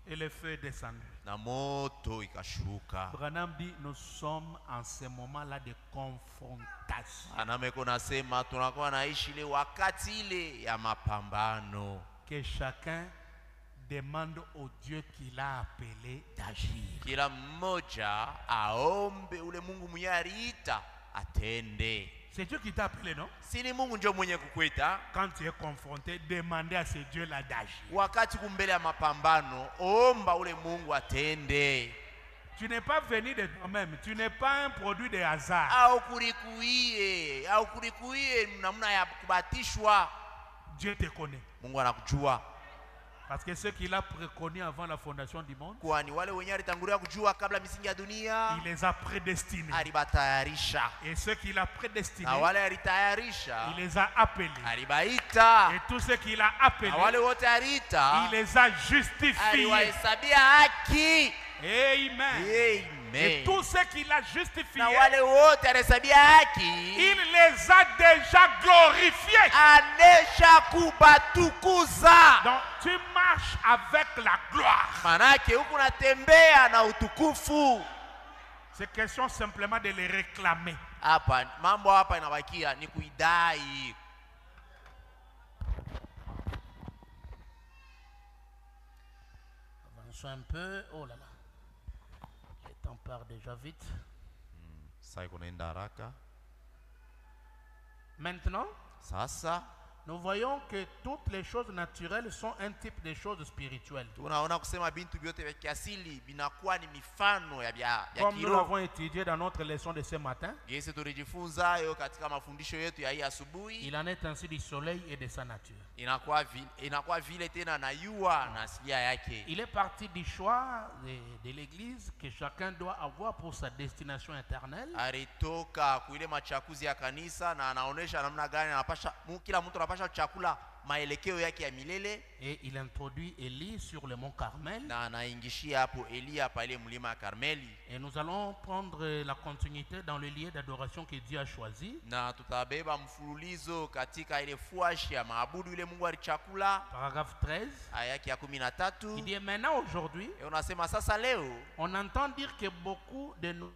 Et le feu est descendu. Na moto ikashuka. Branham dit, nous sommes en ce moment-là de confrontation. Anameko nasema tunakuwa naishi ile wakati ile ya mapambano. Que chacun demande au Dieu qui l'a appelé d'agir. Kila mmoja aombe ule Mungu mwenye aliita atende. C'est Dieu qui t'a appelé, non? Si ni Mungu ndio mwenye kukuita. Quand tu es confronté, demandez à ce Dieu-là d'agir. Wakati kumbele ya mapambano, omba ule Mungu atende. Tu n'es pas venu de toi-même. Tu n'es pas un produit de hasard. Au kulikuie namna ya kubatishwa. Dieu te connaît. Mungu anakujua. Parce que ceux qu'il a préconis avant la fondation du monde, Kwani wale wenye alitangulia kujua kabla misingi ya dunia, il les a prédestinés. alibatayarisha. Et ceux qu'il a prédestinés, Na wale alitayarisha, il les a appelés. alibaita. Et tous ceux qu'il a appelés, Na wale wote aliita, il les a justifiés. aliwahesabia haki. Amen. Et Amen. tous ceux qu'il a justifiés, Na wale wote alihesabia haki, il les a déjà glorifiés. anesha kubatukuza. Donc tu marches avec la gloire. Manake huku natembea na utukufu. C'est question simplement de les réclamer. Hapa mambo hapa inabakia ni kuidai. Avançons un peu. Oh là là. Le temps part déjà vite. Sasa kunaenda haraka. Maintenant, Sasa Nous voyons que toutes les choses naturelles sont un type de choses spirituelles. tunaona kusema bintu vyote vya kiasili vinakuwa ni mifano ya Comme nous kiroho. l'avons étudié dans notre leçon de ce matin, Yesu tulijifunza hayo katika mafundisho yetu ya hii asubuhi. il en est ainsi du soleil et de sa nature. Inakuwa vile tena na yua na asilia yake. Il est parti du choix de l'Église que chacun doit avoir pour sa destination éternelle. Alitoka kuile machakuzi ya kanisa na anaonesha namna gani anapasha kila mtu anapasha chakula maelekeo yake ya milele. Et il introduit Élie sur le mont Carmel. Na anaingishia hapo Elia pale mlima ya Karmeli. Et nous allons prendre la continuité dans le lieu d'adoration que Dieu a choisi. Na tutabeba mfululizo katika ile fuashi ya maabudu ile Mungu alichakula. Paragraphe 13. Aya yake ya 13. Il dit maintenant aujourd'hui, Unasema sasa leo on entend dire que beaucoup de nous,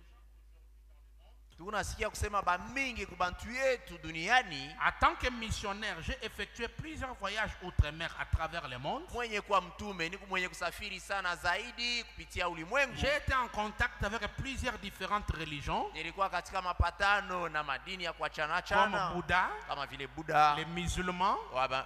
tunasikia kusema ba mingi kubantu yetu duniani. en tant que missionnaire, j'ai effectué plusieurs voyages outre-mer à travers le monde. Mwenye kwa mtume ni mwenye kusafiri sana zaidi kupitia ulimwengu. J'ai été en contact avec plusieurs différentes religions, Nilikuwa katika mapatano na madini ya kuachana comme chana Bouddha, kama vile Buddha, les musulmans,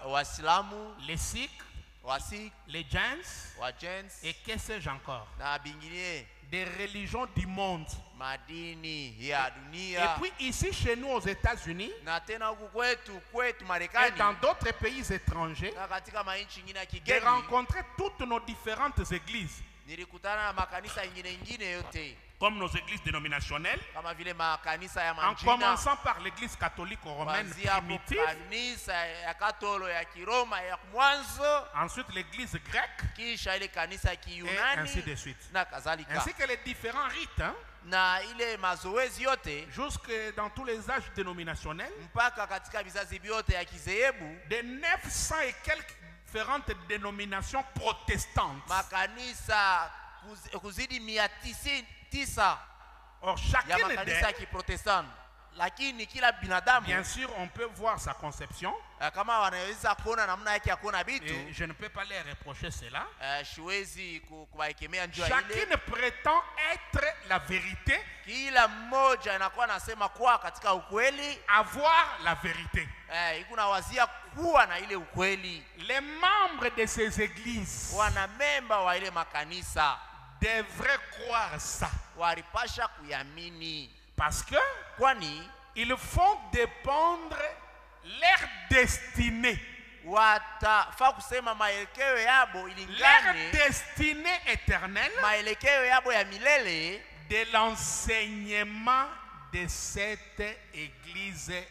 Waislamu, les Sikhs, Wasik, les Jains, Wajens et que sais-je encore, na bingine des religions du monde. madini ya Et dunia. puis ici chez nous aux États-Unis Na tena huku kwetu et Marekani dans d'autres pays étrangers, na katika mainchi nyingine ya j'ai kigeni rencontré toutes nos différentes églises. nilikutana na makanisa ingine yote. comme nos églises dénominationnelles, kama vile makanisa ya en manjina, commençant par l'église catholique romaine kuanzia hapo primitive, kanisa ya Katolo ya Kiroma ya mwanzo, ensuite l'église grecque, kisha ile kanisa ya et Kiyunani ainsi de suite. na kadhalika, Ainsi que les différents rites, hein, na ile mazoezi yote jusque dans tous les âges dénominationnels, mpaka katika vizazi vyote ya kizehebu, de 900 et quelques différentes dénominations protestantes. makanisa kuzidi 900 Or, ya chacune makanisa ya d'elles, Kiprotestanti, lakini kila binadamu bien sûr, on peut voir sa conception, kama wanaweza kuona namna yake ya kuona vitu, et je ne peux pas les reprocher cela. siwezi kuwaekemea njia ile. Chacune prétend être la vérité, Kila mmoja anakuwa anasema kuwa katika ukweli, avoir la vérité. iko na wazia kuwa na ile ukweli. Les membres de ces églises Wana memba wa ile makanisa devraient croire ça, walipasha kuyamini, parce que kwani ils font dépendre leur destinée. watafaa kusema maelekeo yabo Leur ilingane destinée éternelle maelekeo yabo ya milele de l'enseignement de cette église-là.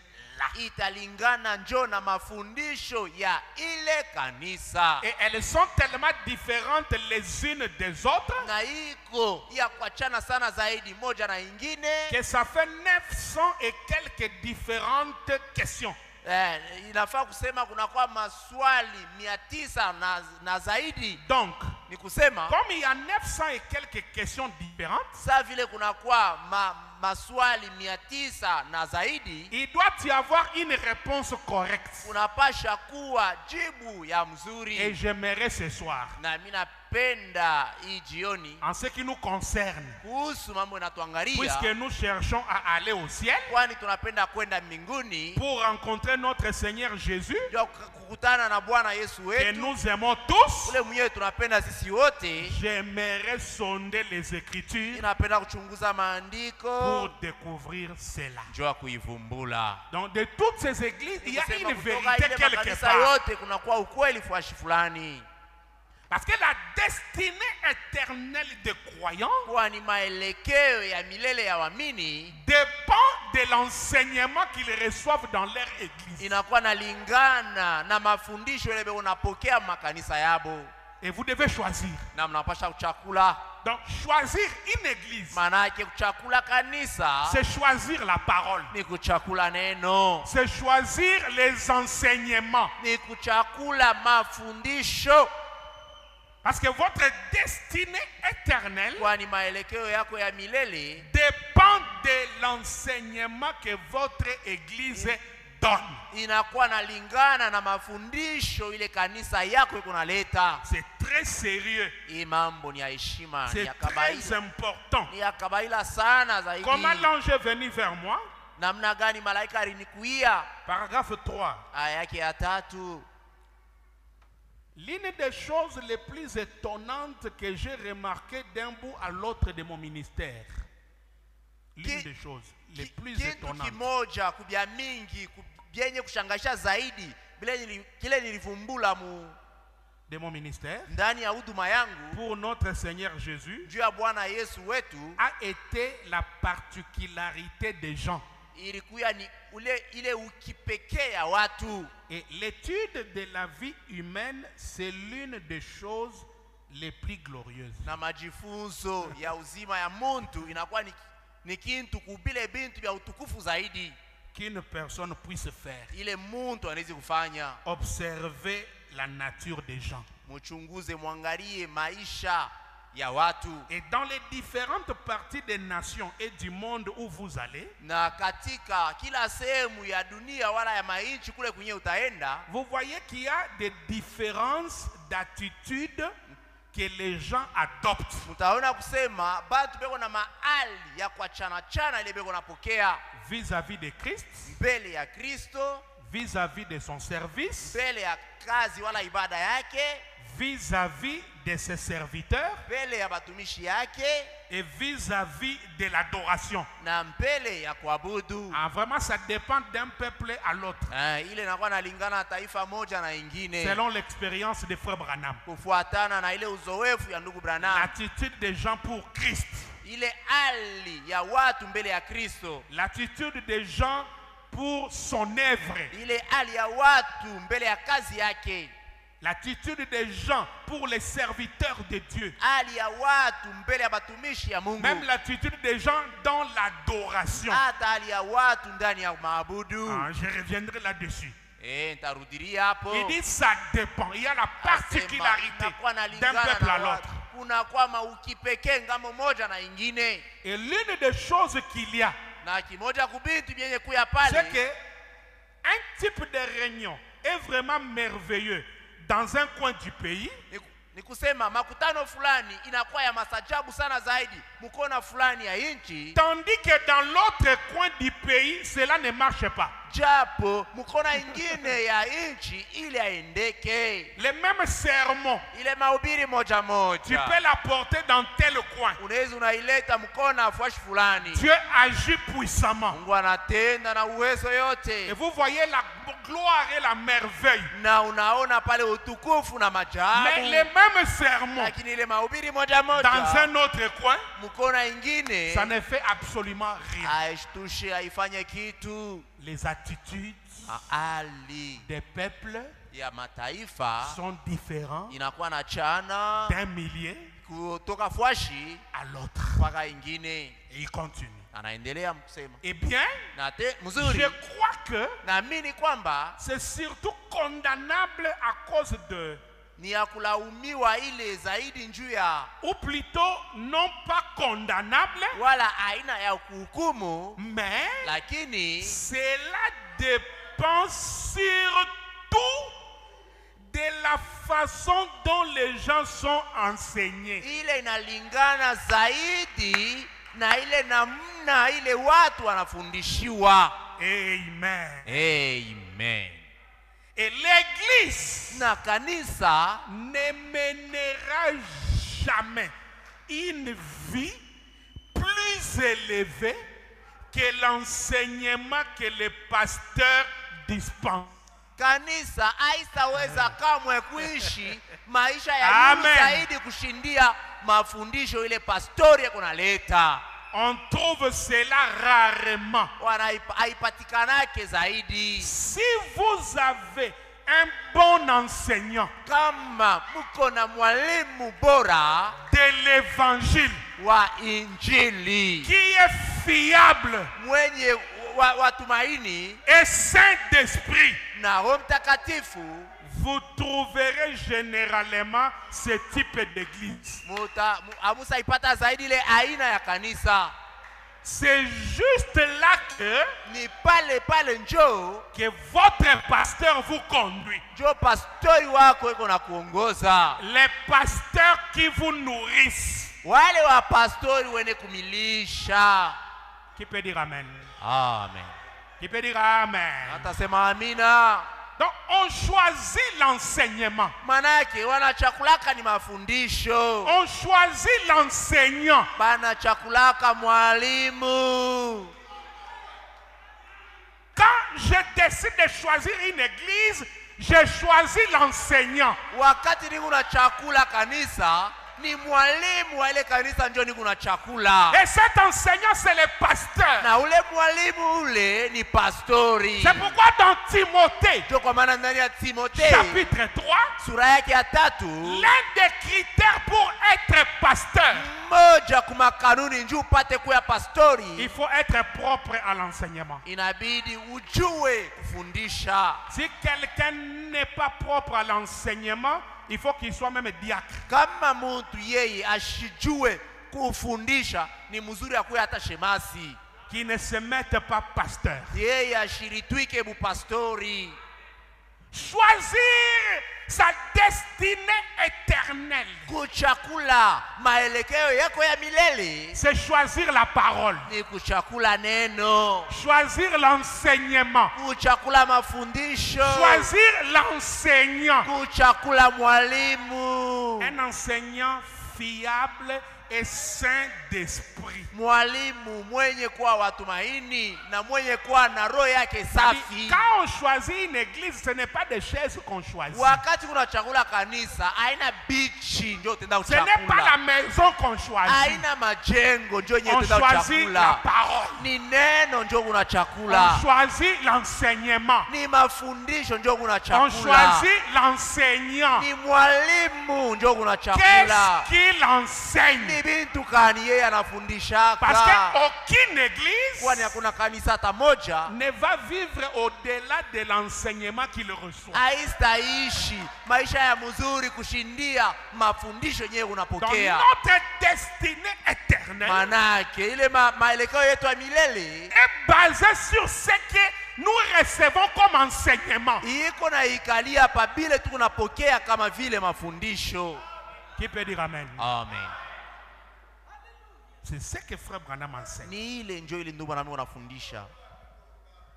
italingana njo na mafundisho ya ile kanisa, Et elles sont tellement différentes les unes des autres na iko ya kuachana sana zaidi moja na ingine, que ça fait 900 et quelques différentes questions. inafaa kusema kunakuwa maswali 900 na zaidi. Donc, Ni kusema comme il y a 900 et quelques questions différentes, saa vile kunakuwa maswali 900 na zaidi, il doit y avoir une réponse correcte. kunapasha kuwa jibu ya mzuri. Et j'aimerais ce soir, Na mimi napenda hii jioni en ce qui nous concerne, kuhusu mambo yanatuangalia, puisque nous cherchons à aller au ciel kwani tunapenda kwenda mbinguni pour rencontrer notre Seigneur Jésus, ndio kukutana na Bwana Yesu que wetu, nous aimons tous, ule mwenyewe tunapenda sisi wote. j'aimerais sonder les Écritures Ninapenda kuchunguza maandiko pour découvrir cela. njoo kuivumbula. Donc, de toutes ces églises, il y a Kusema une kutoka vérité ile quelque makanisa part. yote kunakuwa ukweli fashi fulani, Parce que la destinée éternelle des croyants kwani maelekeo ya milele ya waamini dépend de l'enseignement qu'ils reçoivent dans leur église. inakuwa nalingana na mafundisho ile unapokea makanisa yabo, Et vous devez choisir. na mnapasha kuchakula. Donc, choisir une église, Maana yake kuchakula kanisa c'est choisir la parole. ni kuchakula neno, C'est choisir les enseignements. ni kuchakula mafundisho, Parce que votre destinée éternelle kwani maelekeo yako ya milele dépend de l'enseignement que votre église donne. inakuwa nalingana na mafundisho ile kanisa yako iko naleta. C'est très sérieux. Hii mambo ni ya heshima, ni C'est ya très kabaila, important. ni ya kabaila sana zaidi. Comment l'ange est venu vers moi? Namna gani malaika alinikuia? Paragraphe 3. Aya yake ya 3. L'une des choses les plus étonnantes que j'ai remarquées d'un bout à l'autre de mon ministère. L'une des choses les plus Kitu étonnantes. kimoja kubya mingi byenye kushangaisha zaidi kile nilivumbula De mon ministère, ndani ya huduma yangu pour notre Seigneur Jésus, juu ya Bwana Yesu wetu, a été la particularité des gens. ilikuwa ni ile ukipekee ya watu. Et l'étude de la vie humaine, c'est l'une des choses les plus glorieuses. Na majifunzo ya uzima ya muntu inakuwa ni kintu kubile bintu vya utukufu zaidi Qu'une personne puisse faire. ile muntu anaweza kufanya. Observer la nature des gens. Muchunguze, mwangalie maisha ya watu, Et dans les différentes parties des nations et du monde où vous allez, na katika kila sehemu ya dunia wala ya mainchi kule kwenye utaenda, vous voyez qu'il y a des différences d'attitude que les gens adoptent mtaona kusema batu beko na maali ya kuachana chana ile beko napokea vis-à-vis de Christ, mbele ya Kristo, vis-à-vis de son service, mbele ya kazi wala ibada yake, vis-à-vis de ses serviteurs mbele ya batumishi yake, et vis-à-vis de l'adoration. na mbele ya kuabudu. Ah, vraiment, ça dépend d'un peuple à l'autre. Ile inakuwa nalingana taifa moja na ingine, Selon l'expérience de Frère Branham. kufuatana na ile uzoefu ya ndugu Branham. L'attitude des gens pour Christ. Ile hali ya watu mbele ya Kristo, L'attitude des gens pour son œuvre. ile hali ya watu mbele ya kazi yake, L'attitude des gens pour les serviteurs de Dieu. hali ya watu mbele ya batumishi ya Mungu, Même l'attitude des gens dans l'adoration. hata hali ya watu ndani ya maabudu. Ah, je reviendrai là-dessus. Nitarudilia hapo. Il dit ça dépend. Il y a la particularité d'un peuple à l'autre. Kuna kwa ukipekee ngamo moja na ingine, Et l'une des choses qu'il y a, na kimoja kubintu byenye kuya c'est pale, que un type de réunion est vraiment merveilleux dans un coin du pays. ni kusema makutano fulani inakuwa ya masajabu sana zaidi mkona fulani ya inchi, Tandis que dans l'autre coin du pays, cela ne marche pas. japo mkona ingine ya inchi ile aendeke. Les mêmes sermons, Ile mahubiri moja tu moja peux l'apporter dans tel coin. unaweza unaileta mkona afuashi fulani, Dieu agit puissamment. Mungu anatenda na uwezo Et yote, vous voyez la gloire et la merveille. na unaona pale utukufu na Mais maajabu. les mêmes sermons, Lakini ile mahubiri moja dans moja un autre coin, mkona ingine ça ne fait absolument rien. aishtushe haifanye kitu. Les attitudes Hali des peuples ya mataifa sont différentes inakuwa na chana d'un millier kutoka fwashi à l'autre. mpaka ingine. Et il continue. Anaendelea kusema Eh bien, na te je mzuri, crois que naamini kwamba c'est surtout condamnable à cause de, ni ya kulaumiwa ile zaidi njuu ya, ou plutôt non pas condamnable, wala aina ya kuhukumu, mais lakini cela dépend surtout de la façon dont les gens sont enseignés. ile inalingana zaidi na ile namna ile watu wanafundishiwa. Amen. Amen. Et l'église Na kanisa ne mènera jamais une vie plus élevée que l'enseignement que le pasteur dispense. kanisa haitaweza kamwe kuishi maisha ya juu Amen. zaidi kushindia mafundisho ile pastori kunaleta. On trouve cela rarement. Haipatikanake zaidi. Si vous avez un bon enseignant Kama mko na mwalimu bora de l'évangile wa injili qui est fiable mwenye watumaini et saint d'esprit, na Roho Mtakatifu, vous trouverez généralement ce type d'église. amusa ipata zaidi ile aina ya kanisa. C'est juste là que Ni pale njo votre pasteur vous conduit. njo pastori wako iko na kuongoza. Les pasteurs qui vous nourrissent. Wale wa pastori wene kumilisha. Qui peut dire amen? Amen. Qui peut dire amen? Atasema amina. Donc on choisit l'enseignement. Manake wanachakulaka ni mafundisho. On choisit l'enseignant. Banachakulaka mwalimu. Quand je décide de choisir une église, je choisis l'enseignant. Wakati ni kuna chakula kanisa, ni mwalimu wa ile kanisa njo ni kuna chakula. Et cet enseignant, c'est le pasteur. Na ule mwalimu ule ni pastori. C'est pourquoi dans Timothée, Ndio kwa maana ndani ya Timotheo chapitre 3, sura yake ya 3, l'un des critères pour être pasteur, moja kuma kanuni njoo upate kuya pastori, il faut être propre à l'enseignement. inabidi ujue kufundisha. Si quelqu'un n'est pas propre à l'enseignement, il faut qu'il soit même diacre. Kama mtu yeye ashijue kufundisha, ni mzuri akuwe hata shemasi. Qui ne se mette pas pasteur. Yeye ashiritwike bu pastori. Choisir sa destinée éternelle. Kuchakula maelekeo yako ya milele C'est choisir la parole. ni kuchakula neno, Choisir l'enseignement. kuchakula mafundisho, Choisir l'enseignant. kuchakula mwalimu, Un enseignant fiable et saint d'esprit. mwalimu mwenye kuwa watumaini na mwenye kuwa na roho yake safi. Quand on choisit une église, ce n'est pas des chaises qu'on choisit. Wakati unachakula kanisa, haina bichi ndio utaenda Ce n'est pas la kuchakula, maison qu'on choisit. haina majengo ndio nyewe On utaenda choisit la kuchakula, parole. ni neno ndio On unachakula, choisit l'enseignement. ni mafundisho ndio On unachakula, choisit l'enseignant. ni mwalimu ndio unachakula. Qu'est-ce qu'il enseigne? Ni bintu kani yeye anafundishaka, Parce qu'aucune église kwani hakuna kanisa hata moja ne va vivre au-delà de l'enseignement qu'il reçoit. haistaishi maisha ya mzuri kushindia mafundisho yenyewe Donc unapokea. notre destinée éternelle Manake ile maelekeo yetu ya milele est basée sur ce que nous recevons comme enseignement. iko na ikalia pa bile tu tunapokea kama vile mafundisho. Qui peut dire amen? Amen. C'est ce que Frère Branham enseigne. Ni ile njoo ile ndugu nami unafundisha.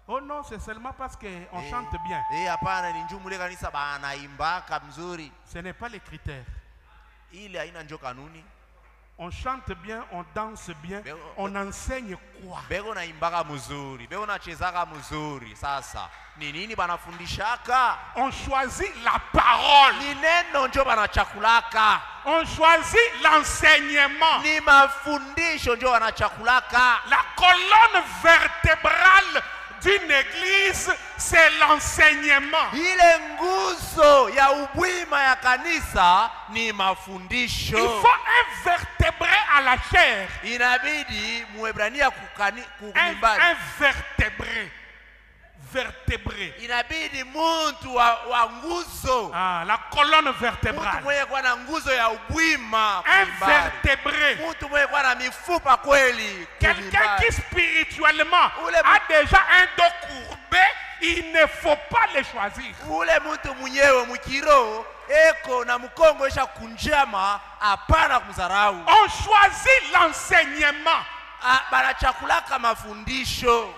Oh non, c'est seulement parce qu'on chante bien. Hapana, ni njoo mule kanisa banaimbaka mzuri. Ce n'est pas les critères. Ile haina njoo kanuni. On chante bien, on danse bien, Mais on enseigne quoi? Bego naimbaka mzuri, bego nachezaka mzuri. Sasa ni nini banafundishaka? On choisit la parole. Ni neno njoo banachakulaka. On choisit l'enseignement. Ni mafundisho njoo wanachakulaka. La colonne vertébrale d'une église, c'est l'enseignement. Ile nguzo ya ubwima ya kanisa ni mafundisho. Il faut un vertébré à la chair. Inabidi Muebrania Un kukumbali. vertébré. Vertébré. Inabidi muntu wa nguzo. Ah, la colonne Muntu vertébrale. mwenye kuwa na nguzo ya ubwima Un kumimbali. vertébré. Muntu mwenye kuwa na mifupa kweli Quelqu'un kumimbali. qui spirituellement Ule a déjà un dos courbé, il ne faut pas le choisir. Ule muntu mwenyewe mukiro eko na mkongo isha kunjama, hapana kumdharau. On choisit l'enseignement. Banachakulaka mafundisho.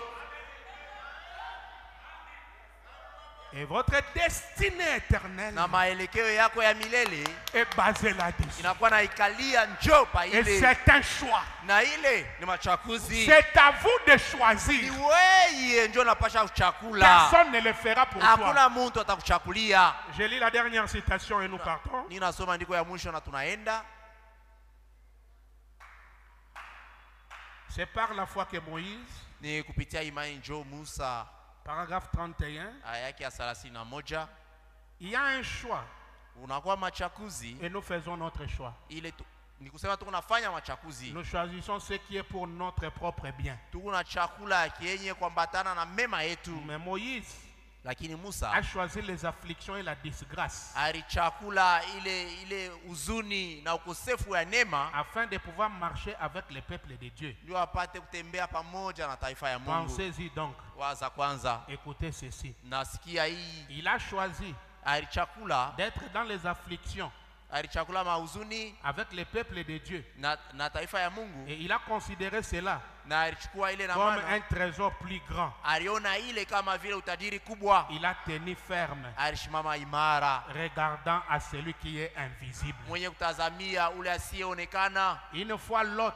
Et votre destinée éternelle Na maelekeo yako ya milele est basée là-dessus. inakuwa na ikalia njoo pa Et ile. c'est un choix. Na ile ni machakuzi. C'est à vous de Ni choisir. wewe njoo unapasha kuchakula. Personne ne le fera pour toi. Hakuna mtu atakuchakulia. Je lis la dernière citation et nous partons. Ninasoma andiko ya mwisho na tunaenda. C'est par la foi que Moïse, Ni kupitia imani njoo Musa paragraphe 31, aya yake ya 31, il y a un choix unakuwa machakuzi et nous faisons notre choix. ile ni kusema tuko nafanya machakuzi. Nous choisissons ce qui est pour notre propre bien. Tuko na chakula kienye kuambatana na mema yetu. Mais Moïse Lakini Musa a choisi les afflictions et la disgrâce alichakula ile uzuni na ukosefu ya neema afin de pouvoir marcher avec le peuple de Dieu. ndio apate kutembea pamoja na taifa ya Mungu. Pensez-y donc. Waza kwanza, Écoutez ceci. nasikia hii Il a choisi alichakula d'être dans les afflictions alichakula mauzuni avec le peuple de Dieu. na taifa ya Mungu, Et il a considéré cela na alichukua ile na comme maana un trésor plus grand. aliona ile kama vile utajiri kubwa. Il a tenu ferme, Alishimama imara, regardant à celui qui est invisible. mwenye kutazamia ule asiyeonekana. Une fois Lot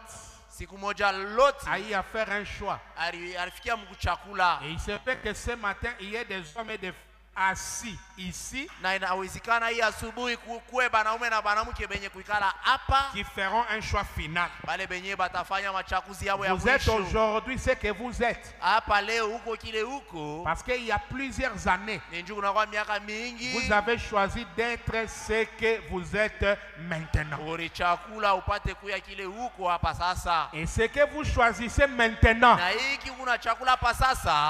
Siku moja Loti a eu à faire un choix. alifikia mkuchakula, Et il se peut que ce matin, il y ait des hommes et des femmes assis ici na inawezekana hii asubuhi kuwe banaume na banamuke benye kuikala hapa, qui feront un choix final. bale benye batafanya machakuzi yao ya Vous êtes mwisho aujourd'hui ce que vous êtes. hapa leo, huko kile huko. Parce qu'il y a plusieurs années, Ni njoo kuna kwa miaka mingi vous avez choisi d'être ce que vous êtes maintenant. ulichakula upate kuya kile huko hapa sasa, Et ce que vous choisissez maintenant na hiki kuna chakula hapa sasa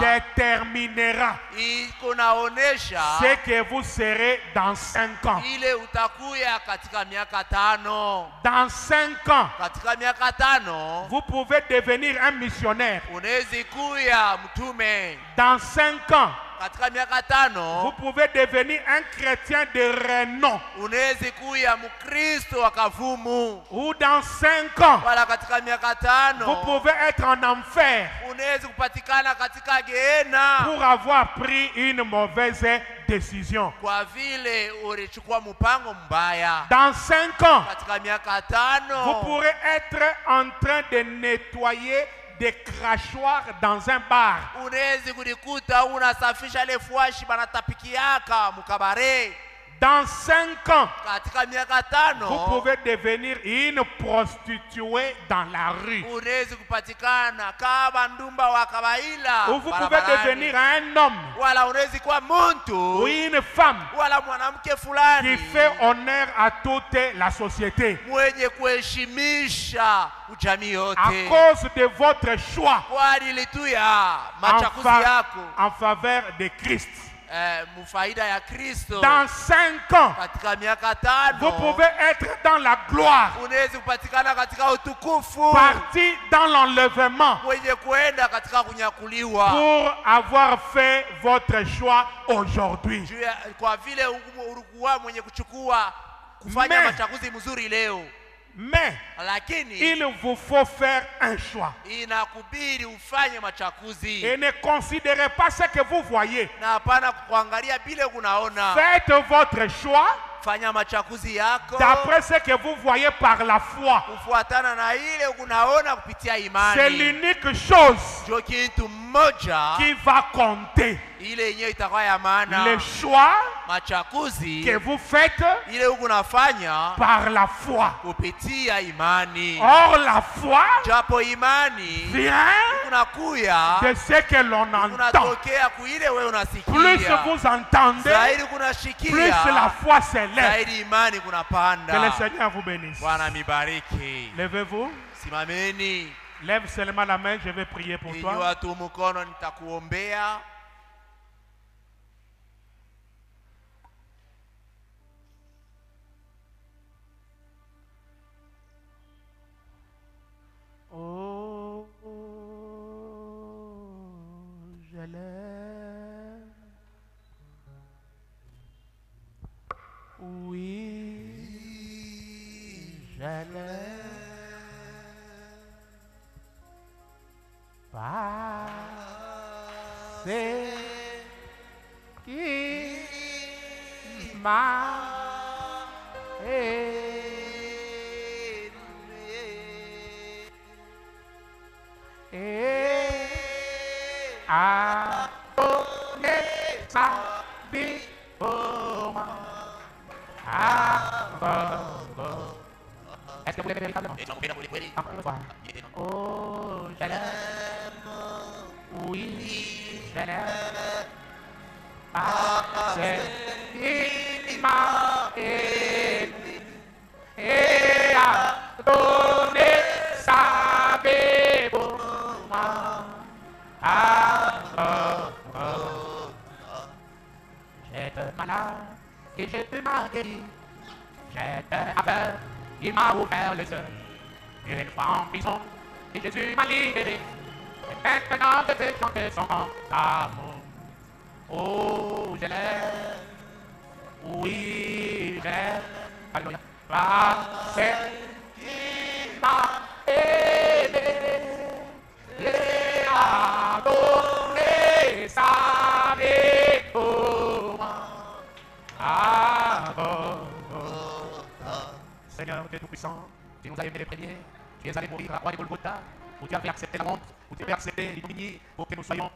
déterminera iko naonesha ce que vous serez dans 5 ans. ile utakuya katika miaka 5. Dans 5 ans, Katika miaka 5 vous pouvez devenir un missionnaire. unaweza kuya mtume. Dans 5 ans, katika miaka vous 5 pouvez devenir un chrétien de renom. unaweza kuya mkristo wa kavumu, Ou dans 5 ans, wala katika miaka vous 5 pouvez être en enfer unaweza kupatikana katika Gehenna pour avoir pris une mauvaise décision. kwa vile ulichukua mpango mbaya. Dans 5 ans, Katika miaka vous 5 pourrez être en train de nettoyer des crachoirs dans un bar. unaweza kulikuta unasafisha ile fuashi banatapikiaka mukabare. Dans 5 ans, Katika miaka vous 5 pouvez devenir une prostituée dans la rue. unaweza kupatikana kama ndumba wa kawaida Ou vous pouvez barabarani. devenir un homme wala unaweza kuwa ou muntu une femme wala mwanamke qui fulani fait honneur à toute la société. mwenye kuheshimisha ujamii À yote cause de votre choix kwa ajili tu ya en, machakuzi yako en faveur de Christ. mfaida ya Kristo. Dans 5 ans, Katika miaka vous 5 pouvez être dans la gloire, unaweza kupatikana katika utukufu, parti dans l'enlèvement mwenye kuenda katika kunyakuliwa pour avoir fait votre choix aujourd'hui. kwa vile ulikuwa mwenye kufanya Mais- machaguzi mzuri leo, Mais lakini il vous faut faire un choix. inakubidi ufanye machaguzi Et ne considérez pas ce que vous voyez. na hapana kuangalia bile unaona. Faites votre choix Fanya machaguzi yako d'après ce que vous voyez par la foi. kufuatana na ile unaona kupitia C'est imani. l'unique chose Ndio kitu mmoja qui va compter. ile yenyewe itakuwa ya maana. Le choix Machaguzi que vous faites ile unafanya par la foi. kupitia imani. Or, la foi Japo imani vient unakuya de ce que l'on entend. unatokea kuile wewe Plus unasikia. vous entendez, Zaidi plus kunashikia, la foi s'élève. zaidi imani Que le kunapanda. Seigneur vous bénisse. Bwana mibariki. Levez-vous. Simameni. Lève seulement la main, je vais prier pour toi. Inyua tu mkono nitakuombea. Oh, je l'aime. Oui, je l'aime. Parce qu'il m'a et a donné sa vie pour moi. Est-ce que vous l'aimez véritablement? Encore une fois. Oh, je l'aime. Oui, je l'aime. Parce qu'il m'a aimé et a donné sa vie pour moi. J'étais malade et Jésus m'a guéri. J'étais aveugle, il m'a ouvert les yeux. Une fois en prison, et Jésus m'a libéré. Et maintenant je vais chanter son amour. Oh, je l'aime. Oui, je l'aime. Alléluia. Parce qu'il m'a aimé et a donné sa vie pour moi. Seigneur, tu es tout-puissant, tu nous as aimés les premiers, tu es allé mourir à la croix de Golgotha, où tu avais accepté la honte, où tu avais accepté l'ignominie pour que nous soyons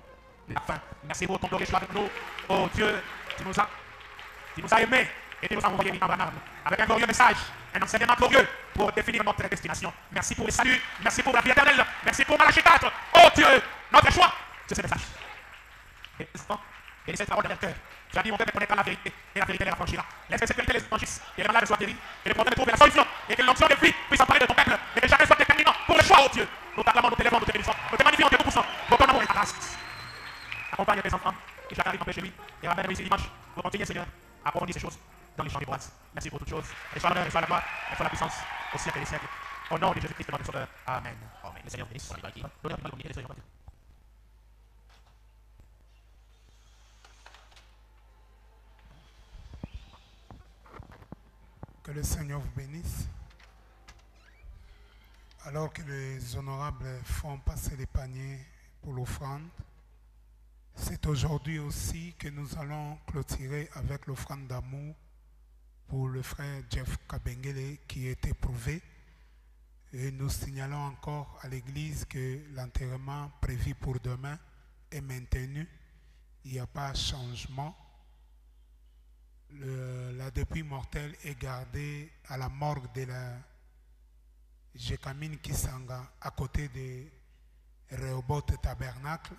la fin. Merci pour ton glorieux choix avec nous. Oh Dieu, tu nous as aimés et tu nous as envoyé William Branham avec un glorieux message, un enseignement glorieux pour définir notre destination. Merci pour le salut, merci pour la vie éternelle, merci pour Malachie 4. Oh Dieu, notre choix, c'est ce message. Et cette parole de leur cœur. Tu as dit, mon peuple connaîtra la vérité, et la vérité les affranchira. Laisse que cette vérité les affranchisse, et les malades soient guéris, et les problèmes trouvent la solution, et que l'onction de vie puisse s'emparer de ton peuple, et que chacun soit déterminant pour le choix, oh Dieu. Nous t'acclamons, nous t'élèvons, nous te bénissons, nous te magnifions, nous te poussons, pour ton amour et ta grâce. Accompagne tes enfants, et chacun arrive chez lui, et ramène-le ici dimanche, pour continuer, Seigneur, à approfondir ces choses dans les champs des boîtes. Merci pour toutes choses, et soit l'honneur, et soit la gloire, et soit la puissance, au siècle des siècles. Au nom de Jésus-Christ, notre Sauveur. Amen. Amen. Le Seigneur bénisse. L'honneur, le Seigneur bénisse. Que le Seigneur vous bénisse. Alors que les honorables font passer les paniers pour l'offrande, c'est aujourd'hui aussi que nous allons clôturer avec l'offrande d'amour pour le frère Jeff Kabengele qui est éprouvé. Et nous signalons encore à l'église que l'enterrement prévu pour demain est maintenu. Il n'y a pas de changement. La dépouille mortelle est gardée à la morgue de la Jekamine Kisanga à côté de Rehoboth Tabernacle.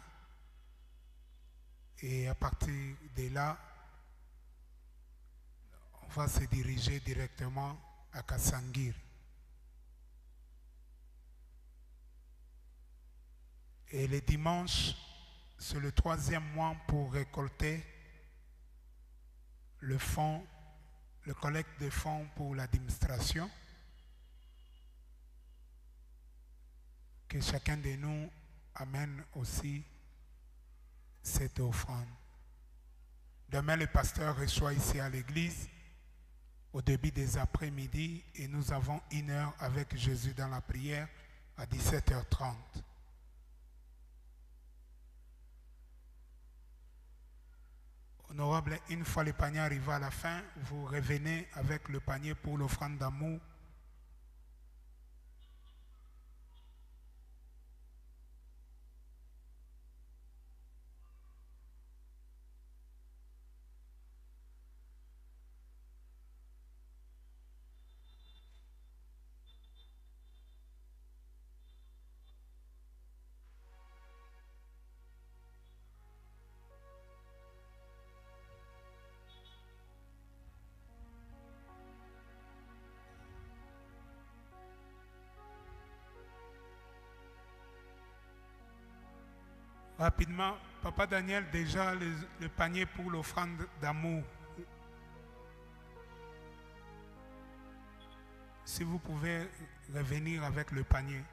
Et à partir de là, on va se diriger directement à Kassangir. Et le dimanche, c'est le 3e mois pour récolter le fonds, le collecte de fonds pour l'administration. Que chacun de nous amène aussi cette offrande. Demain, le pasteur reçoit ici à l'église au début des après-midi et nous avons 1 heure avec Jésus dans la prière à 17h30. Honorable, une fois le panier arrivé à la fin, vous revenez avec le panier pour l'offrande d'amour. Rapidement, Papa Daniel, déjà le panier pour l'offrande d'amour. Si vous pouvez revenir avec le panier.